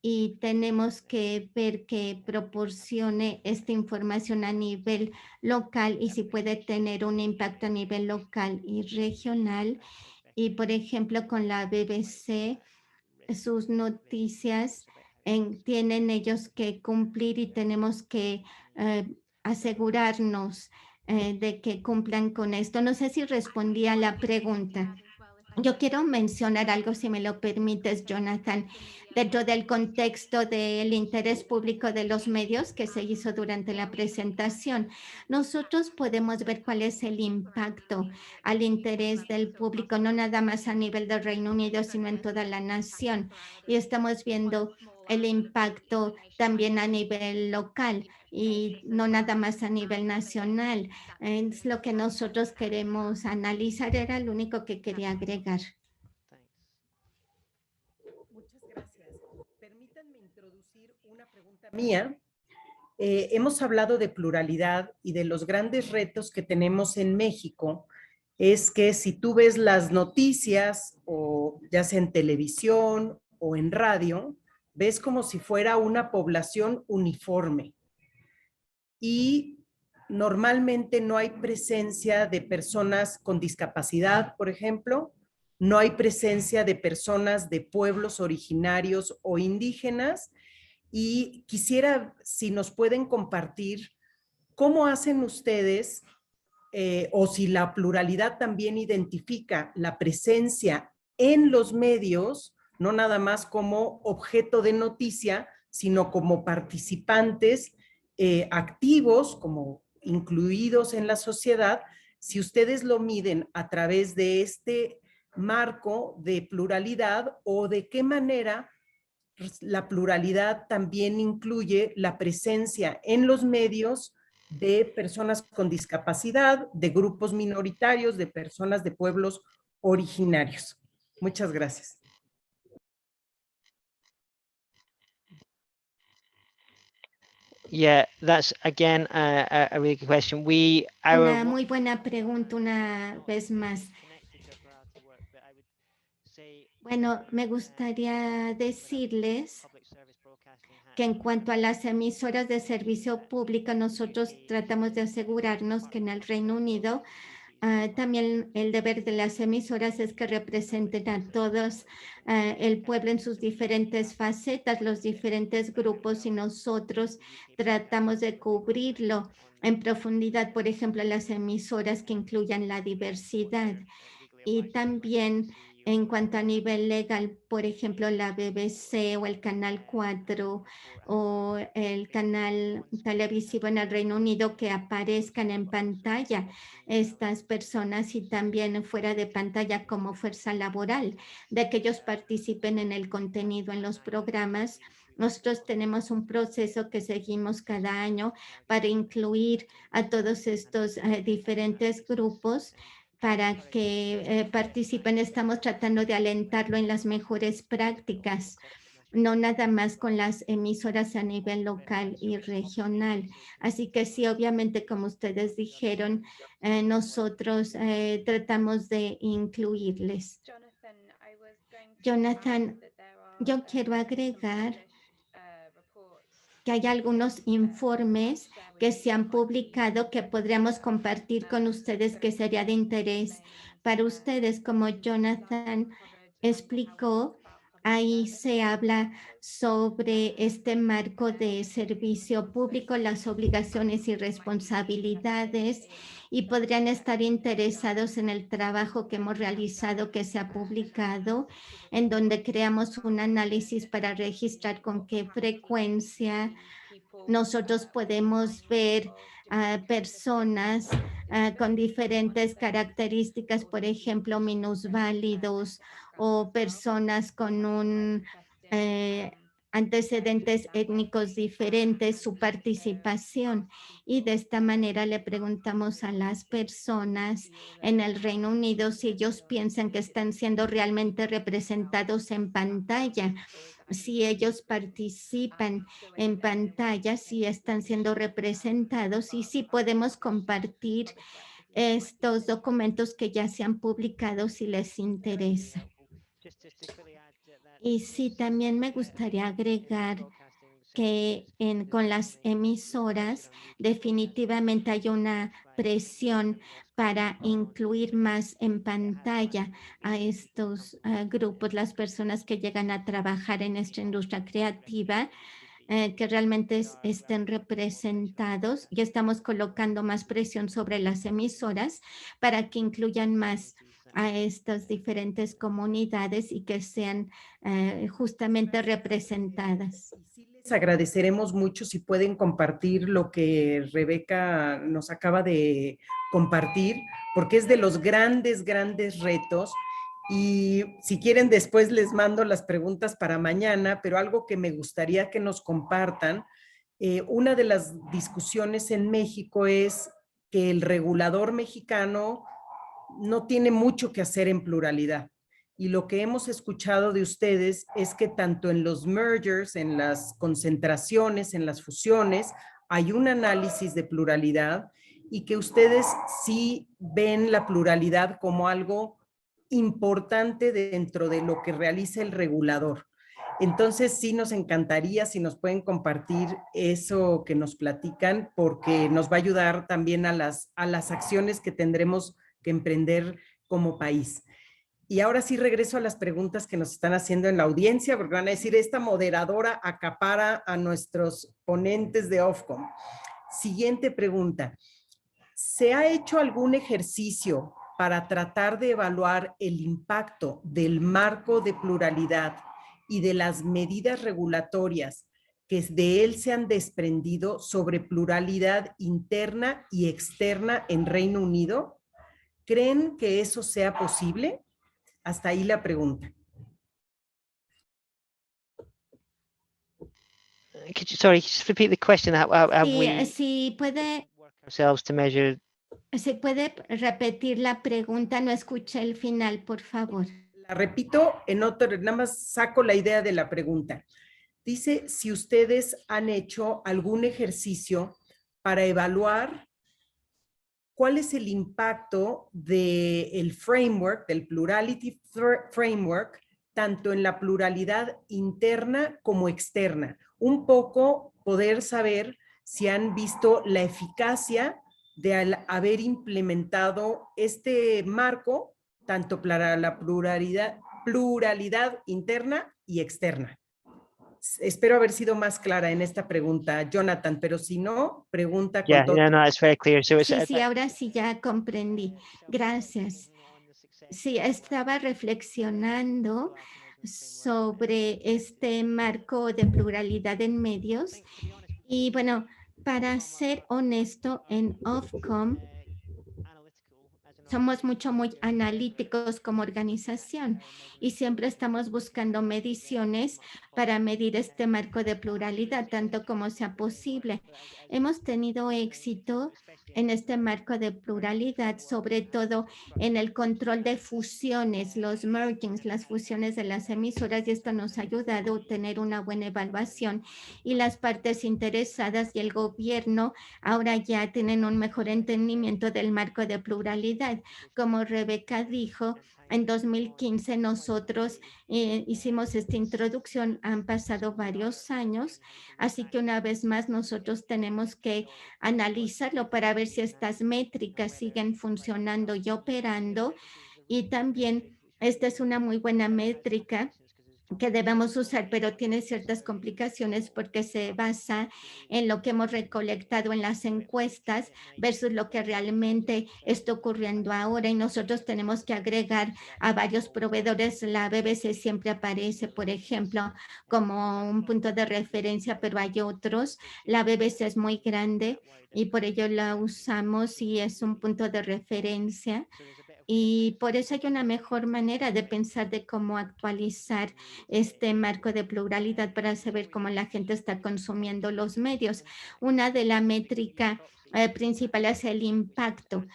y tenemos que ver que proporcione esta información a nivel local y si puede tener un impacto a nivel local y regional. Y por ejemplo, con la BBC, sus noticias tienen ellos que cumplir, y tenemos que asegurarnos de que cumplan con esto. No sé si respondí a la pregunta. Yo quiero mencionar algo, si me lo permites, Jonathan, dentro del contexto del interés público de los medios que se hizo durante la presentación. Nosotros podemos ver cuál es el impacto al interés del público, no nada más a nivel del Reino Unido, sino en toda la nación. Y estamos viendo el impacto también a nivel local y no nada más a nivel nacional. Es lo que nosotros queremos analizar, era lo único que quería agregar. Muchas gracias. Permítanme introducir una pregunta mía. Hemos hablado de pluralidad y de los grandes retos que tenemos en México. Es que si tú ves las noticias, o ya sea en televisión o en radio, ves como si fuera una población uniforme. Y normalmente no hay presencia de personas con discapacidad, por ejemplo, no hay presencia de personas de pueblos originarios o indígenas, y quisiera si nos pueden compartir cómo hacen ustedes o si la pluralidad también identifica la presencia en los medios, no nada más como objeto de noticia, sino como participantes activos, como incluidos en la sociedad, si ustedes lo miden a través de este marco de pluralidad, o de qué manera la pluralidad también incluye la presencia en los medios de personas con discapacidad, de grupos minoritarios, de personas de pueblos originarios. Muchas gracias. Yeah, that's again a really good question. Una muy buena pregunta una vez más. Bueno, me gustaría decirles que en cuanto a las emisoras de servicio público, nosotros tratamos de asegurarnos que en el Reino Unido también el deber de las emisoras es que representen a todos el pueblo en sus diferentes facetas, los diferentes grupos, y nosotros tratamos de cubrirlo en profundidad, por ejemplo, las emisoras que incluyan la diversidad. Y también en cuanto a nivel legal, por ejemplo, la BBC o el Canal 4 o el canal televisivo en el Reino Unido, que aparezcan en pantalla estas personas, y también fuera de pantalla como fuerza laboral, de que ellos participen en el contenido en los programas. Nosotros tenemos un proceso que seguimos cada año para incluir a todos estos diferentes grupos, para que participen. Estamos tratando de alentarlo en las mejores prácticas, no nada más con las emisoras a nivel local y regional. Así que sí, obviamente, como ustedes dijeron, nosotros tratamos de incluirles. Jonathan, yo quiero agregar que hay algunos informes que se han publicado que podríamos compartir con ustedes, que sería de interés para ustedes. Como Jonathan explicó, ahí se habla sobre este marco de servicio público, las obligaciones y responsabilidades, y podrían estar interesados en el trabajo que hemos realizado, que se ha publicado, en donde creamos un análisis para registrar con qué frecuencia nosotros podemos ver a personas con diferentes características, por ejemplo, minusválidos o personas con un antecedentes étnicos diferentes, su participación. Y de esta manera le preguntamos a las personas en el Reino Unido si ellos piensan que están siendo realmente representados en pantalla, si ellos participan en pantalla, si están siendo representados, y si podemos compartir estos documentos que ya se han publicado si les interesa. Y sí, también me gustaría agregar que con las emisoras definitivamente hay una presión para incluir más en pantalla a estos grupos, las personas que llegan a trabajar en esta industria creativa, que realmente estén representados, y estamos colocando más presión sobre las emisoras para que incluyan más a estas diferentes comunidades y que sean justamente representadas. Sí, les agradeceremos mucho si pueden compartir lo que Rebeca nos acaba de compartir, porque es de los grandes retos. Y si quieren, después les mando las preguntas para mañana, pero algo que me gustaría que nos compartan, una de las discusiones en México es que el regulador mexicano no tiene mucho que hacer en pluralidad. Y lo que hemos escuchado de ustedes es que tanto en los mergers, en las concentraciones, en las fusiones, hay un análisis de pluralidad y que ustedes sí ven la pluralidad como algo importante dentro de lo que realiza el regulador. Entonces sí nos encantaría si nos pueden compartir eso que nos platican, porque nos va a ayudar también a las acciones que tendremos que emprender como país. Y ahora sí regreso a las preguntas que nos están haciendo en la audiencia, porque van a decir, esta moderadora acapara a nuestros ponentes de Ofcom. Siguiente pregunta. ¿Se ha hecho algún ejercicio para tratar de evaluar el impacto del marco de pluralidad y de las medidas regulatorias que de él se han desprendido sobre pluralidad interna y externa en Reino Unido? ¿Creen que eso sea posible? Hasta ahí la pregunta. Sorry, just repeat the question. Sí, puede, Ourselves to measure. ¿se puede repetir la pregunta? No escuché el final, por favor. La repito en otro, nada más saco la idea de la pregunta. Dice si ustedes han hecho algún ejercicio para evaluar cuál es el impacto del framework, del Plurality Framework, tanto en la pluralidad interna como externa. Un poco poder saber si han visto la eficacia de haber implementado este marco, tanto para la pluralidad interna y externa. Espero haber sido más clara en esta pregunta, Jonathan, pero si no, pregunta con todo. No, it's very clear. So Sí, ahora sí ya comprendí. Gracias. Sí, estaba reflexionando sobre este marco de pluralidad en medios. Y bueno, para ser honesto, en Ofcom somos muy analíticos como organización y siempre estamos buscando mediciones para medir este marco de pluralidad, tanto como sea posible. Hemos tenido éxito en este marco de pluralidad, sobre todo en el control de fusiones, los mergings, las fusiones de las emisoras, y esto nos ha ayudado a tener una buena evaluación, y las partes interesadas y el gobierno ahora ya tienen un mejor entendimiento del marco de pluralidad. Como Rebeca dijo, en 2015 nosotros hicimos esta introducción, han pasado varios años, así que una vez más nosotros tenemos que analizarlo para ver si estas métricas siguen funcionando y operando, y también esta es una muy buena métrica que debemos usar, pero tiene ciertas complicaciones porque se basa en lo que hemos recolectado en las encuestas versus lo que realmente está ocurriendo ahora, y nosotros tenemos que agregar a varios proveedores. La BBC siempre aparece, por ejemplo, como un punto de referencia, pero hay otros. La BBC es muy grande y por ello la usamos y es un punto de referencia. Y por eso hay una mejor manera de pensar de cómo actualizar este marco de pluralidad para saber cómo la gente está consumiendo los medios. Una de la métrica principal es el impacto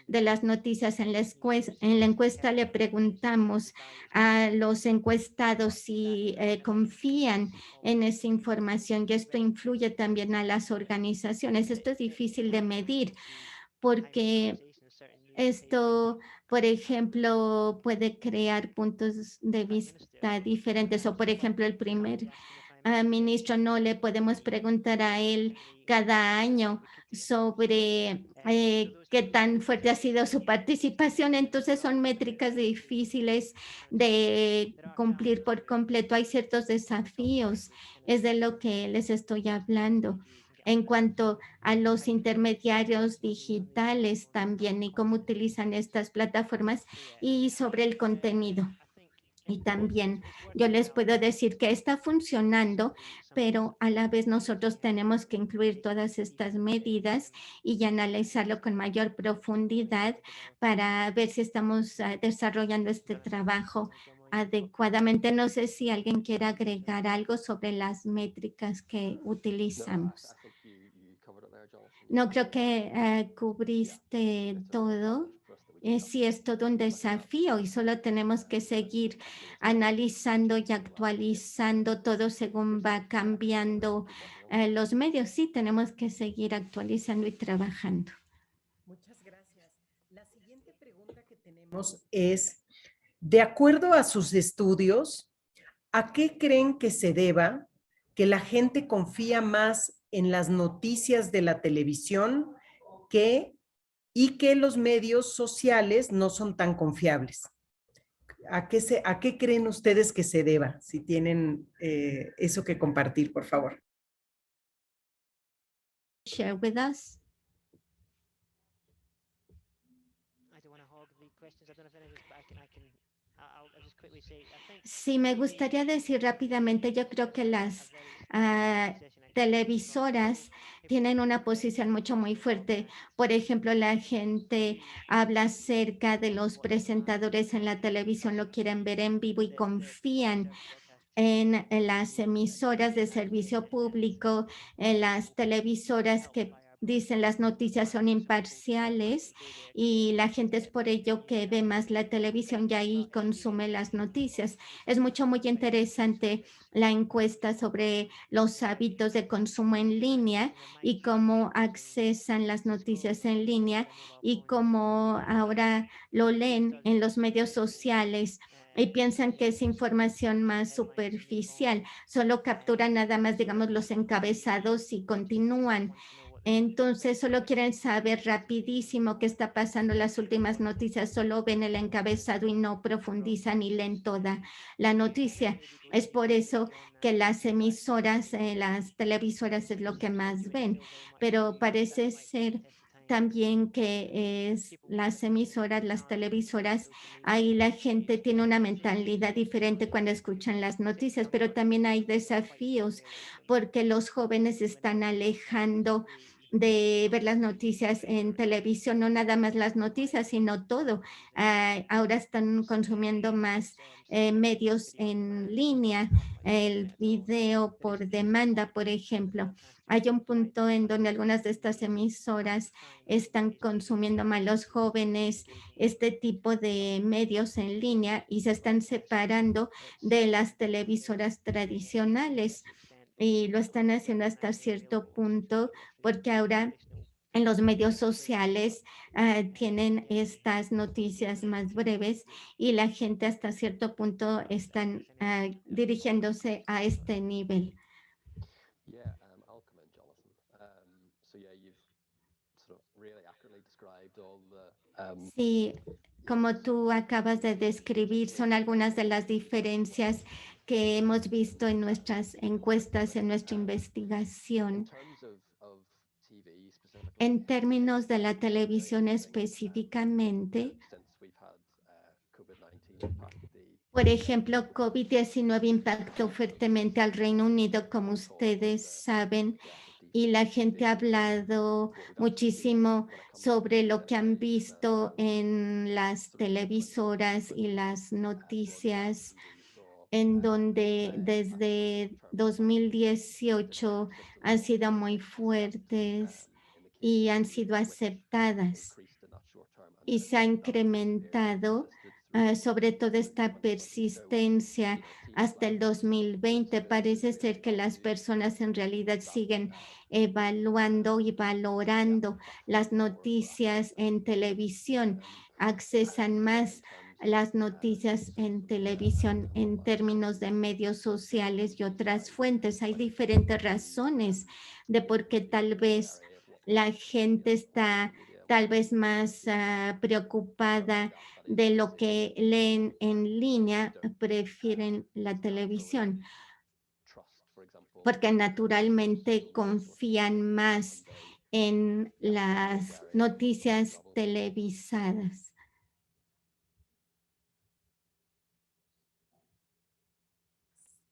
de las noticias. En la encuesta le preguntamos a los encuestados si confían en esa información, y esto influye también a las organizaciones. Esto es difícil de medir porque esto, por ejemplo, puede crear puntos de vista diferentes, o por ejemplo, el primer ministro no le podemos preguntar a él cada año sobre qué tan fuerte ha sido su participación. Entonces son métricas difíciles de cumplir por completo. Hay ciertos desafíos, es de lo que les estoy hablando. En cuanto a los intermediarios digitales también y cómo utilizan estas plataformas, y sobre el contenido. Y también yo les puedo decir que está funcionando, pero a la vez nosotros tenemos que incluir todas estas medidas y analizarlo con mayor profundidad para ver si estamos desarrollando este trabajo adecuadamente. No sé si alguien quiere agregar algo sobre las métricas que utilizamos. No, creo que cubriste todo. Sí, es todo un desafío y solo tenemos que seguir analizando y actualizando todo según va cambiando los medios. Sí, tenemos que seguir actualizando y trabajando. Muchas gracias. La siguiente pregunta que tenemos es, de acuerdo a sus estudios, ¿a qué creen que se deba que la gente confía más en las noticias de la televisión y que los medios sociales no son tan confiables? ¿A qué creen ustedes que se deba? Si tienen eso que compartir, por favor. Share with us. Sí, me gustaría decir rápidamente, yo creo que las televisoras tienen una posición muy fuerte. Por ejemplo, la gente habla acerca de los presentadores en la televisión, lo quieren ver en vivo y confían en las emisoras de servicio público, en las televisoras que dicen las noticias son imparciales, y la gente es por ello que ve más la televisión y ahí consume las noticias. Es muy interesante la encuesta sobre los hábitos de consumo en línea y cómo accesan las noticias en línea y cómo ahora lo leen en los medios sociales y piensan que es información más superficial, solo capturan nada más, digamos, los encabezados y continúan. Entonces solo quieren saber rapidísimo qué está pasando en las últimas noticias, solo ven el encabezado y no profundizan y leen toda la noticia. Es por eso que las emisoras, las televisoras es lo que más ven, pero parece ser también que es las emisoras, las televisoras, ahí la gente tiene una mentalidad diferente cuando escuchan las noticias, pero también hay desafíos porque los jóvenes están alejando de ver las noticias en televisión, no nada más las noticias, sino todo. Ahora están consumiendo más medios en línea, el video por demanda, por ejemplo. Hay un punto en donde algunas de estas emisoras están consumiendo más los jóvenes este tipo de medios en línea y se están separando de las televisoras tradicionales, y lo están haciendo hasta cierto punto porque ahora en los medios sociales tienen estas noticias más breves y la gente hasta cierto punto están dirigiéndose a este nivel. Yeah, I'll comment, Jonathan. So yeah, you've sort of really accurately described all the Sí, como tú acabas de describir, son algunas de las diferencias que hemos visto en nuestras encuestas, en nuestra investigación. En términos de la televisión específicamente, por ejemplo, COVID-19 impactó fuertemente al Reino Unido, como ustedes saben, y la gente ha hablado muchísimo sobre lo que han visto en las televisoras y las noticias, en donde desde 2018 han sido muy fuertes y han sido aceptadas. Y se ha incrementado sobre todo esta persistencia hasta el 2020. Parece ser que las personas en realidad siguen evaluando y valorando las noticias en televisión, accesan más las noticias en televisión en términos de medios sociales y otras fuentes. Hay diferentes razones de por qué tal vez la gente está tal vez más preocupada de lo que leen en línea, prefieren la televisión, porque naturalmente confían más en las noticias televisadas.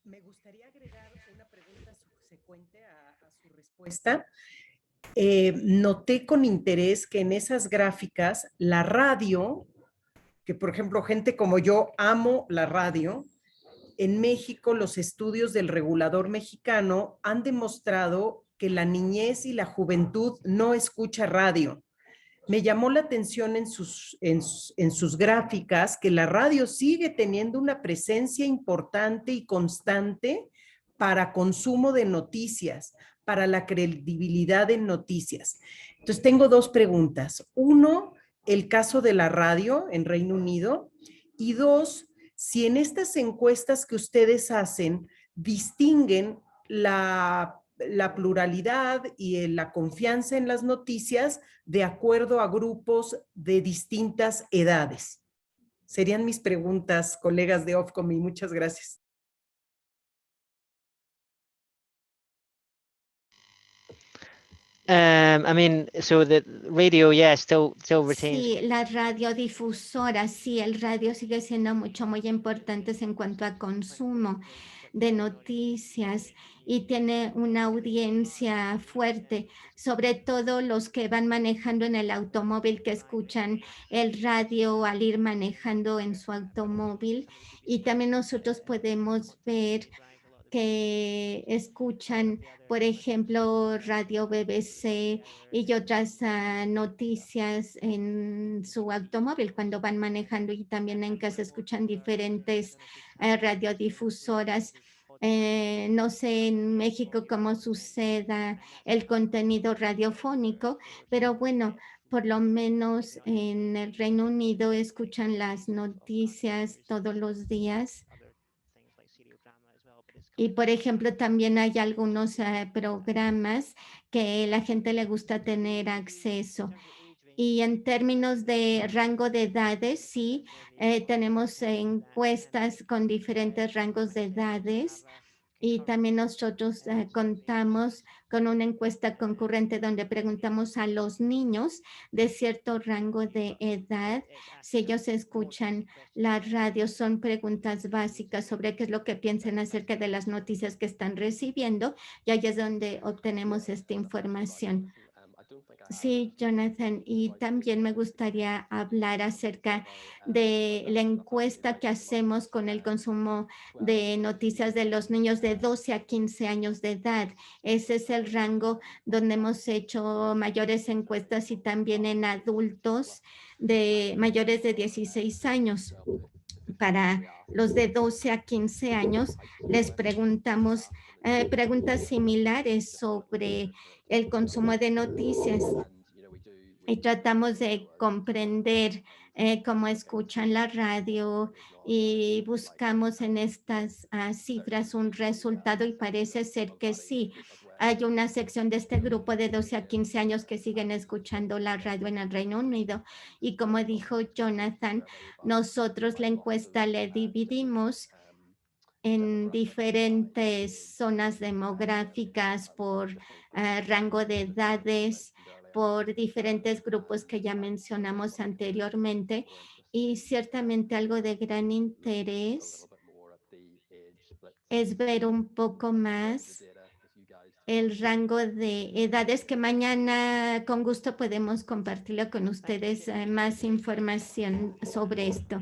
Me gustaría agregar una pregunta subsecuente a su respuesta. Noté con interés que en esas gráficas la radio, que por ejemplo gente como yo amo la radio, en México los estudios del regulador mexicano han demostrado que la niñez y la juventud no escucha radio. Me llamó la atención en sus gráficas que la radio sigue teniendo una presencia importante y constante para consumo de noticias, para la credibilidad en noticias. Entonces, tengo dos preguntas. Uno, el caso de la radio en Reino Unido. Y dos, si en estas encuestas que ustedes hacen distinguen la pluralidad y la confianza en las noticias de acuerdo a grupos de distintas edades. Serían mis preguntas, colegas de Ofcom, y muchas gracias. I mean, so the radio, yeah, still retains. Sí, la radiodifusora, sí, el radio sigue siendo muy importante en cuanto a consumo de noticias y tiene una audiencia fuerte, sobre todo los que van manejando en el automóvil, que escuchan el radio al ir manejando en su automóvil, y también nosotros podemos ver que escuchan, por ejemplo, Radio BBC y otras noticias en su automóvil cuando van manejando, y también en casa escuchan diferentes radiodifusoras. No sé en México cómo suceda el contenido radiofónico, pero bueno, por lo menos en el Reino Unido escuchan las noticias todos los días. Y por ejemplo, también hay algunos programas que la gente le gusta tener acceso. Y en términos de rango de edades, sí, tenemos encuestas con diferentes rangos de edades. Y también nosotros contamos con una encuesta concurrente donde preguntamos a los niños de cierto rango de edad si ellos escuchan la radio. Son preguntas básicas sobre qué es lo que piensan acerca de las noticias que están recibiendo, y ahí es donde obtenemos esta información. Sí, Jonathan, y también me gustaría hablar acerca de la encuesta que hacemos con el consumo de noticias de los niños de 12 a 15 años de edad. Ese es el rango donde hemos hecho mayores encuestas y también en adultos de mayores de 16 años. Para los de 12 a 15 años les preguntamos preguntas similares sobre el consumo de noticias y tratamos de comprender cómo escuchan la radio y buscamos en estas cifras un resultado y parece ser que sí. Hay una sección de este grupo de 12 a 15 años que siguen escuchando la radio en el Reino Unido y como dijo Jonathan, nosotros la encuesta le dividimos en diferentes zonas demográficas por rango de edades, por diferentes grupos que ya mencionamos anteriormente y ciertamente algo de gran interés es ver un poco más el rango de edades que mañana con gusto podemos compartirlo con ustedes más información sobre esto.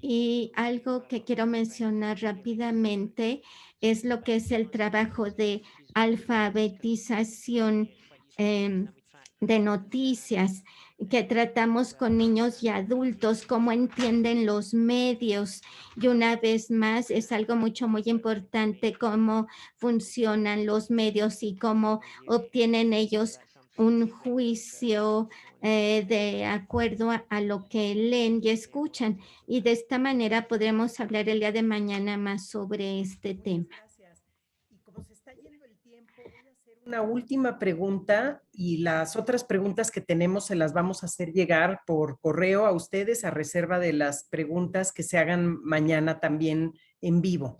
Y algo que quiero mencionar rápidamente es lo que es el trabajo de alfabetización de noticias que tratamos con niños y adultos, cómo entienden los medios. Y una vez más, es algo muy importante cómo funcionan los medios y cómo obtienen ellos un juicio de acuerdo a lo que leen y escuchan. Y de esta manera podremos hablar el día de mañana más sobre este tema. Gracias. Y como se está yendo el tiempo, voy a hacer una última pregunta y las otras preguntas que tenemos se las vamos a hacer llegar por correo a ustedes a reserva de las preguntas que se hagan mañana también en vivo.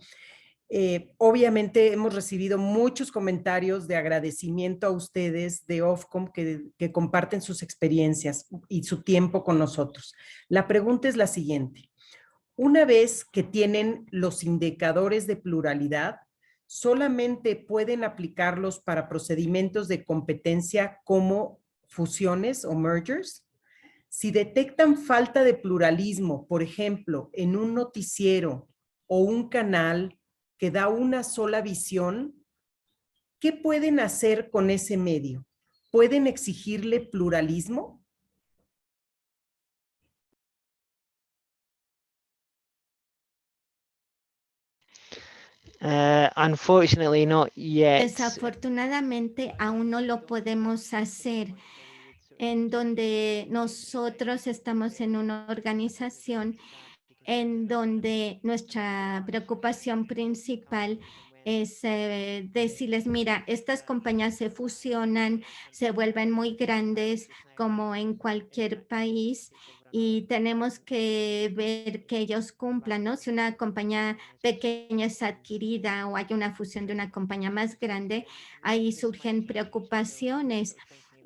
Obviamente hemos recibido muchos comentarios de agradecimiento a ustedes de Ofcom que comparten sus experiencias y su tiempo con nosotros. La pregunta es la siguiente. Una vez que tienen los indicadores de pluralidad, ¿solamente pueden aplicarlos para procedimientos de competencia como fusiones o mergers? Si detectan falta de pluralismo, por ejemplo, en un noticiero o un canal que da una sola visión, ¿qué pueden hacer con ese medio? ¿Pueden exigirle pluralismo? Unfortunately not yet. Desafortunadamente aún no lo podemos hacer. En donde nosotros estamos en una organización en donde nuestra preocupación principal es decirles, mira, estas compañías se fusionan, se vuelven muy grandes como en cualquier país y tenemos que ver que ellos cumplan, ¿no? Si una compañía pequeña es adquirida o hay una fusión de una compañía más grande, ahí surgen preocupaciones.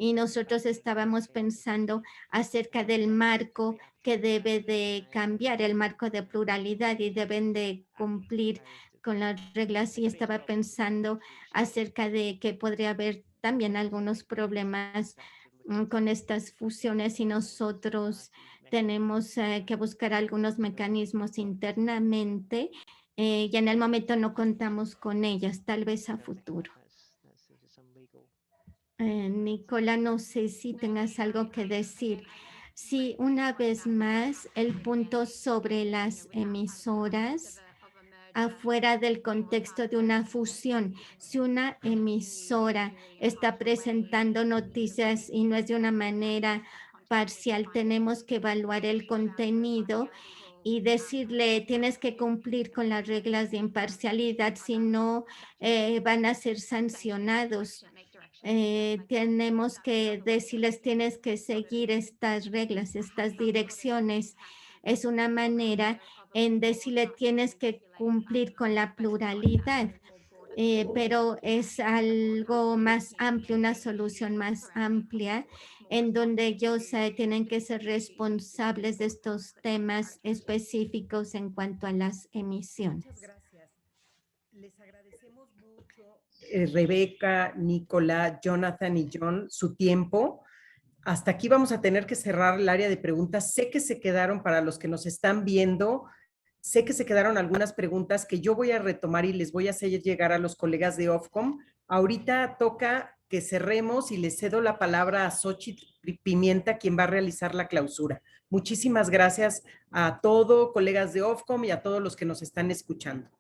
Y nosotros estábamos pensando acerca del marco que debe de cambiar, el marco de pluralidad y deben de cumplir con las reglas y estaba pensando acerca de que podría haber también algunos problemas con estas fusiones y nosotros tenemos que buscar algunos mecanismos internamente y en el momento no contamos con ellas, tal vez a futuro. Nicola, no sé si tengas algo que decir. Sí, una vez más, el punto sobre las emisoras afuera del contexto de una fusión. Si una emisora está presentando noticias y no es de una manera parcial, tenemos que evaluar el contenido y decirle, tienes que cumplir con las reglas de imparcialidad, si no van a ser sancionados. Tenemos que decirles, tienes que seguir estas reglas, estas direcciones. Es una manera en decirle, tienes que cumplir con la pluralidad, pero es algo más amplio, una solución más amplia, en donde ellos tienen que ser responsables de estos temas específicos en cuanto a las emisiones. Muchas gracias. Les agradecemos mucho Rebeca, Nicola, Jonathan y John su tiempo. Hasta aquí vamos a tener que cerrar el área de preguntas. Sé que se quedaron, para los que nos están viendo, sé que se quedaron algunas preguntas que yo voy a retomar y les voy a hacer llegar a los colegas de Ofcom. Ahorita toca que cerremos y les cedo la palabra a Xochitl Pimienta, quien va a realizar la clausura. Muchísimas gracias a todos, colegas de Ofcom, y a todos los que nos están escuchando.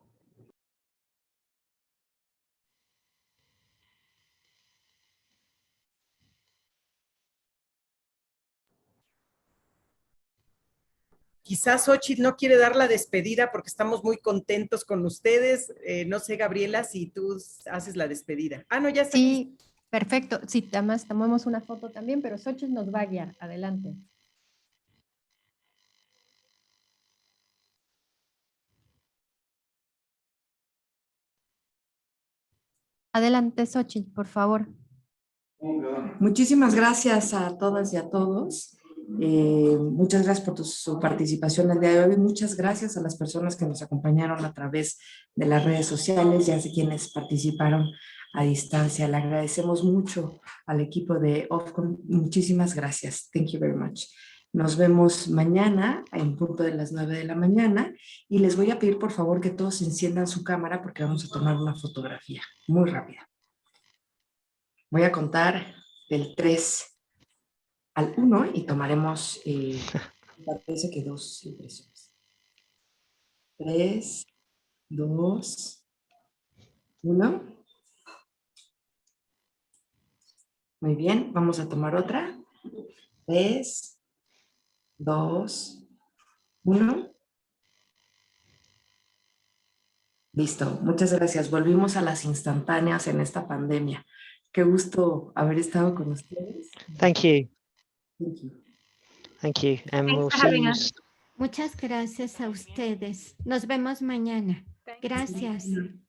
Quizás Xochitl no quiere dar la despedida porque estamos muy contentos con ustedes. No sé, Gabriela, si tú haces la despedida. Ah, no, ya está. Sí, perfecto. Sí, además tomamos una foto también, pero Xochitl nos va a guiar. Adelante. Adelante, Xochitl, por favor. Muchísimas gracias a todas y a todos. Muchas gracias por su participación el día de hoy. Muchas gracias a las personas que nos acompañaron a través de las redes sociales y a quienes participaron a distancia. Le agradecemos mucho al equipo de Ofcom. Muchísimas gracias. Thank you very much. Nos vemos mañana en punto de las 9 de la mañana y les voy a pedir por favor que todos enciendan su cámara porque vamos a tomar una fotografía muy rápida. Voy a contar del 3 al 1 y tomaremos, me parece que 2 impresiones. 3, 2, 1. Muy bien, vamos a tomar otra. 3, 2, 1. Listo, muchas gracias. Volvimos a las instantáneas en esta pandemia. Qué gusto haber estado con ustedes. Thank you. Thank you. Thank you. And Thanks we'll for see having you. us. Muchas gracias a ustedes. Nos vemos mañana. Gracias. Bye.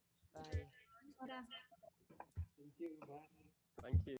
Thank you.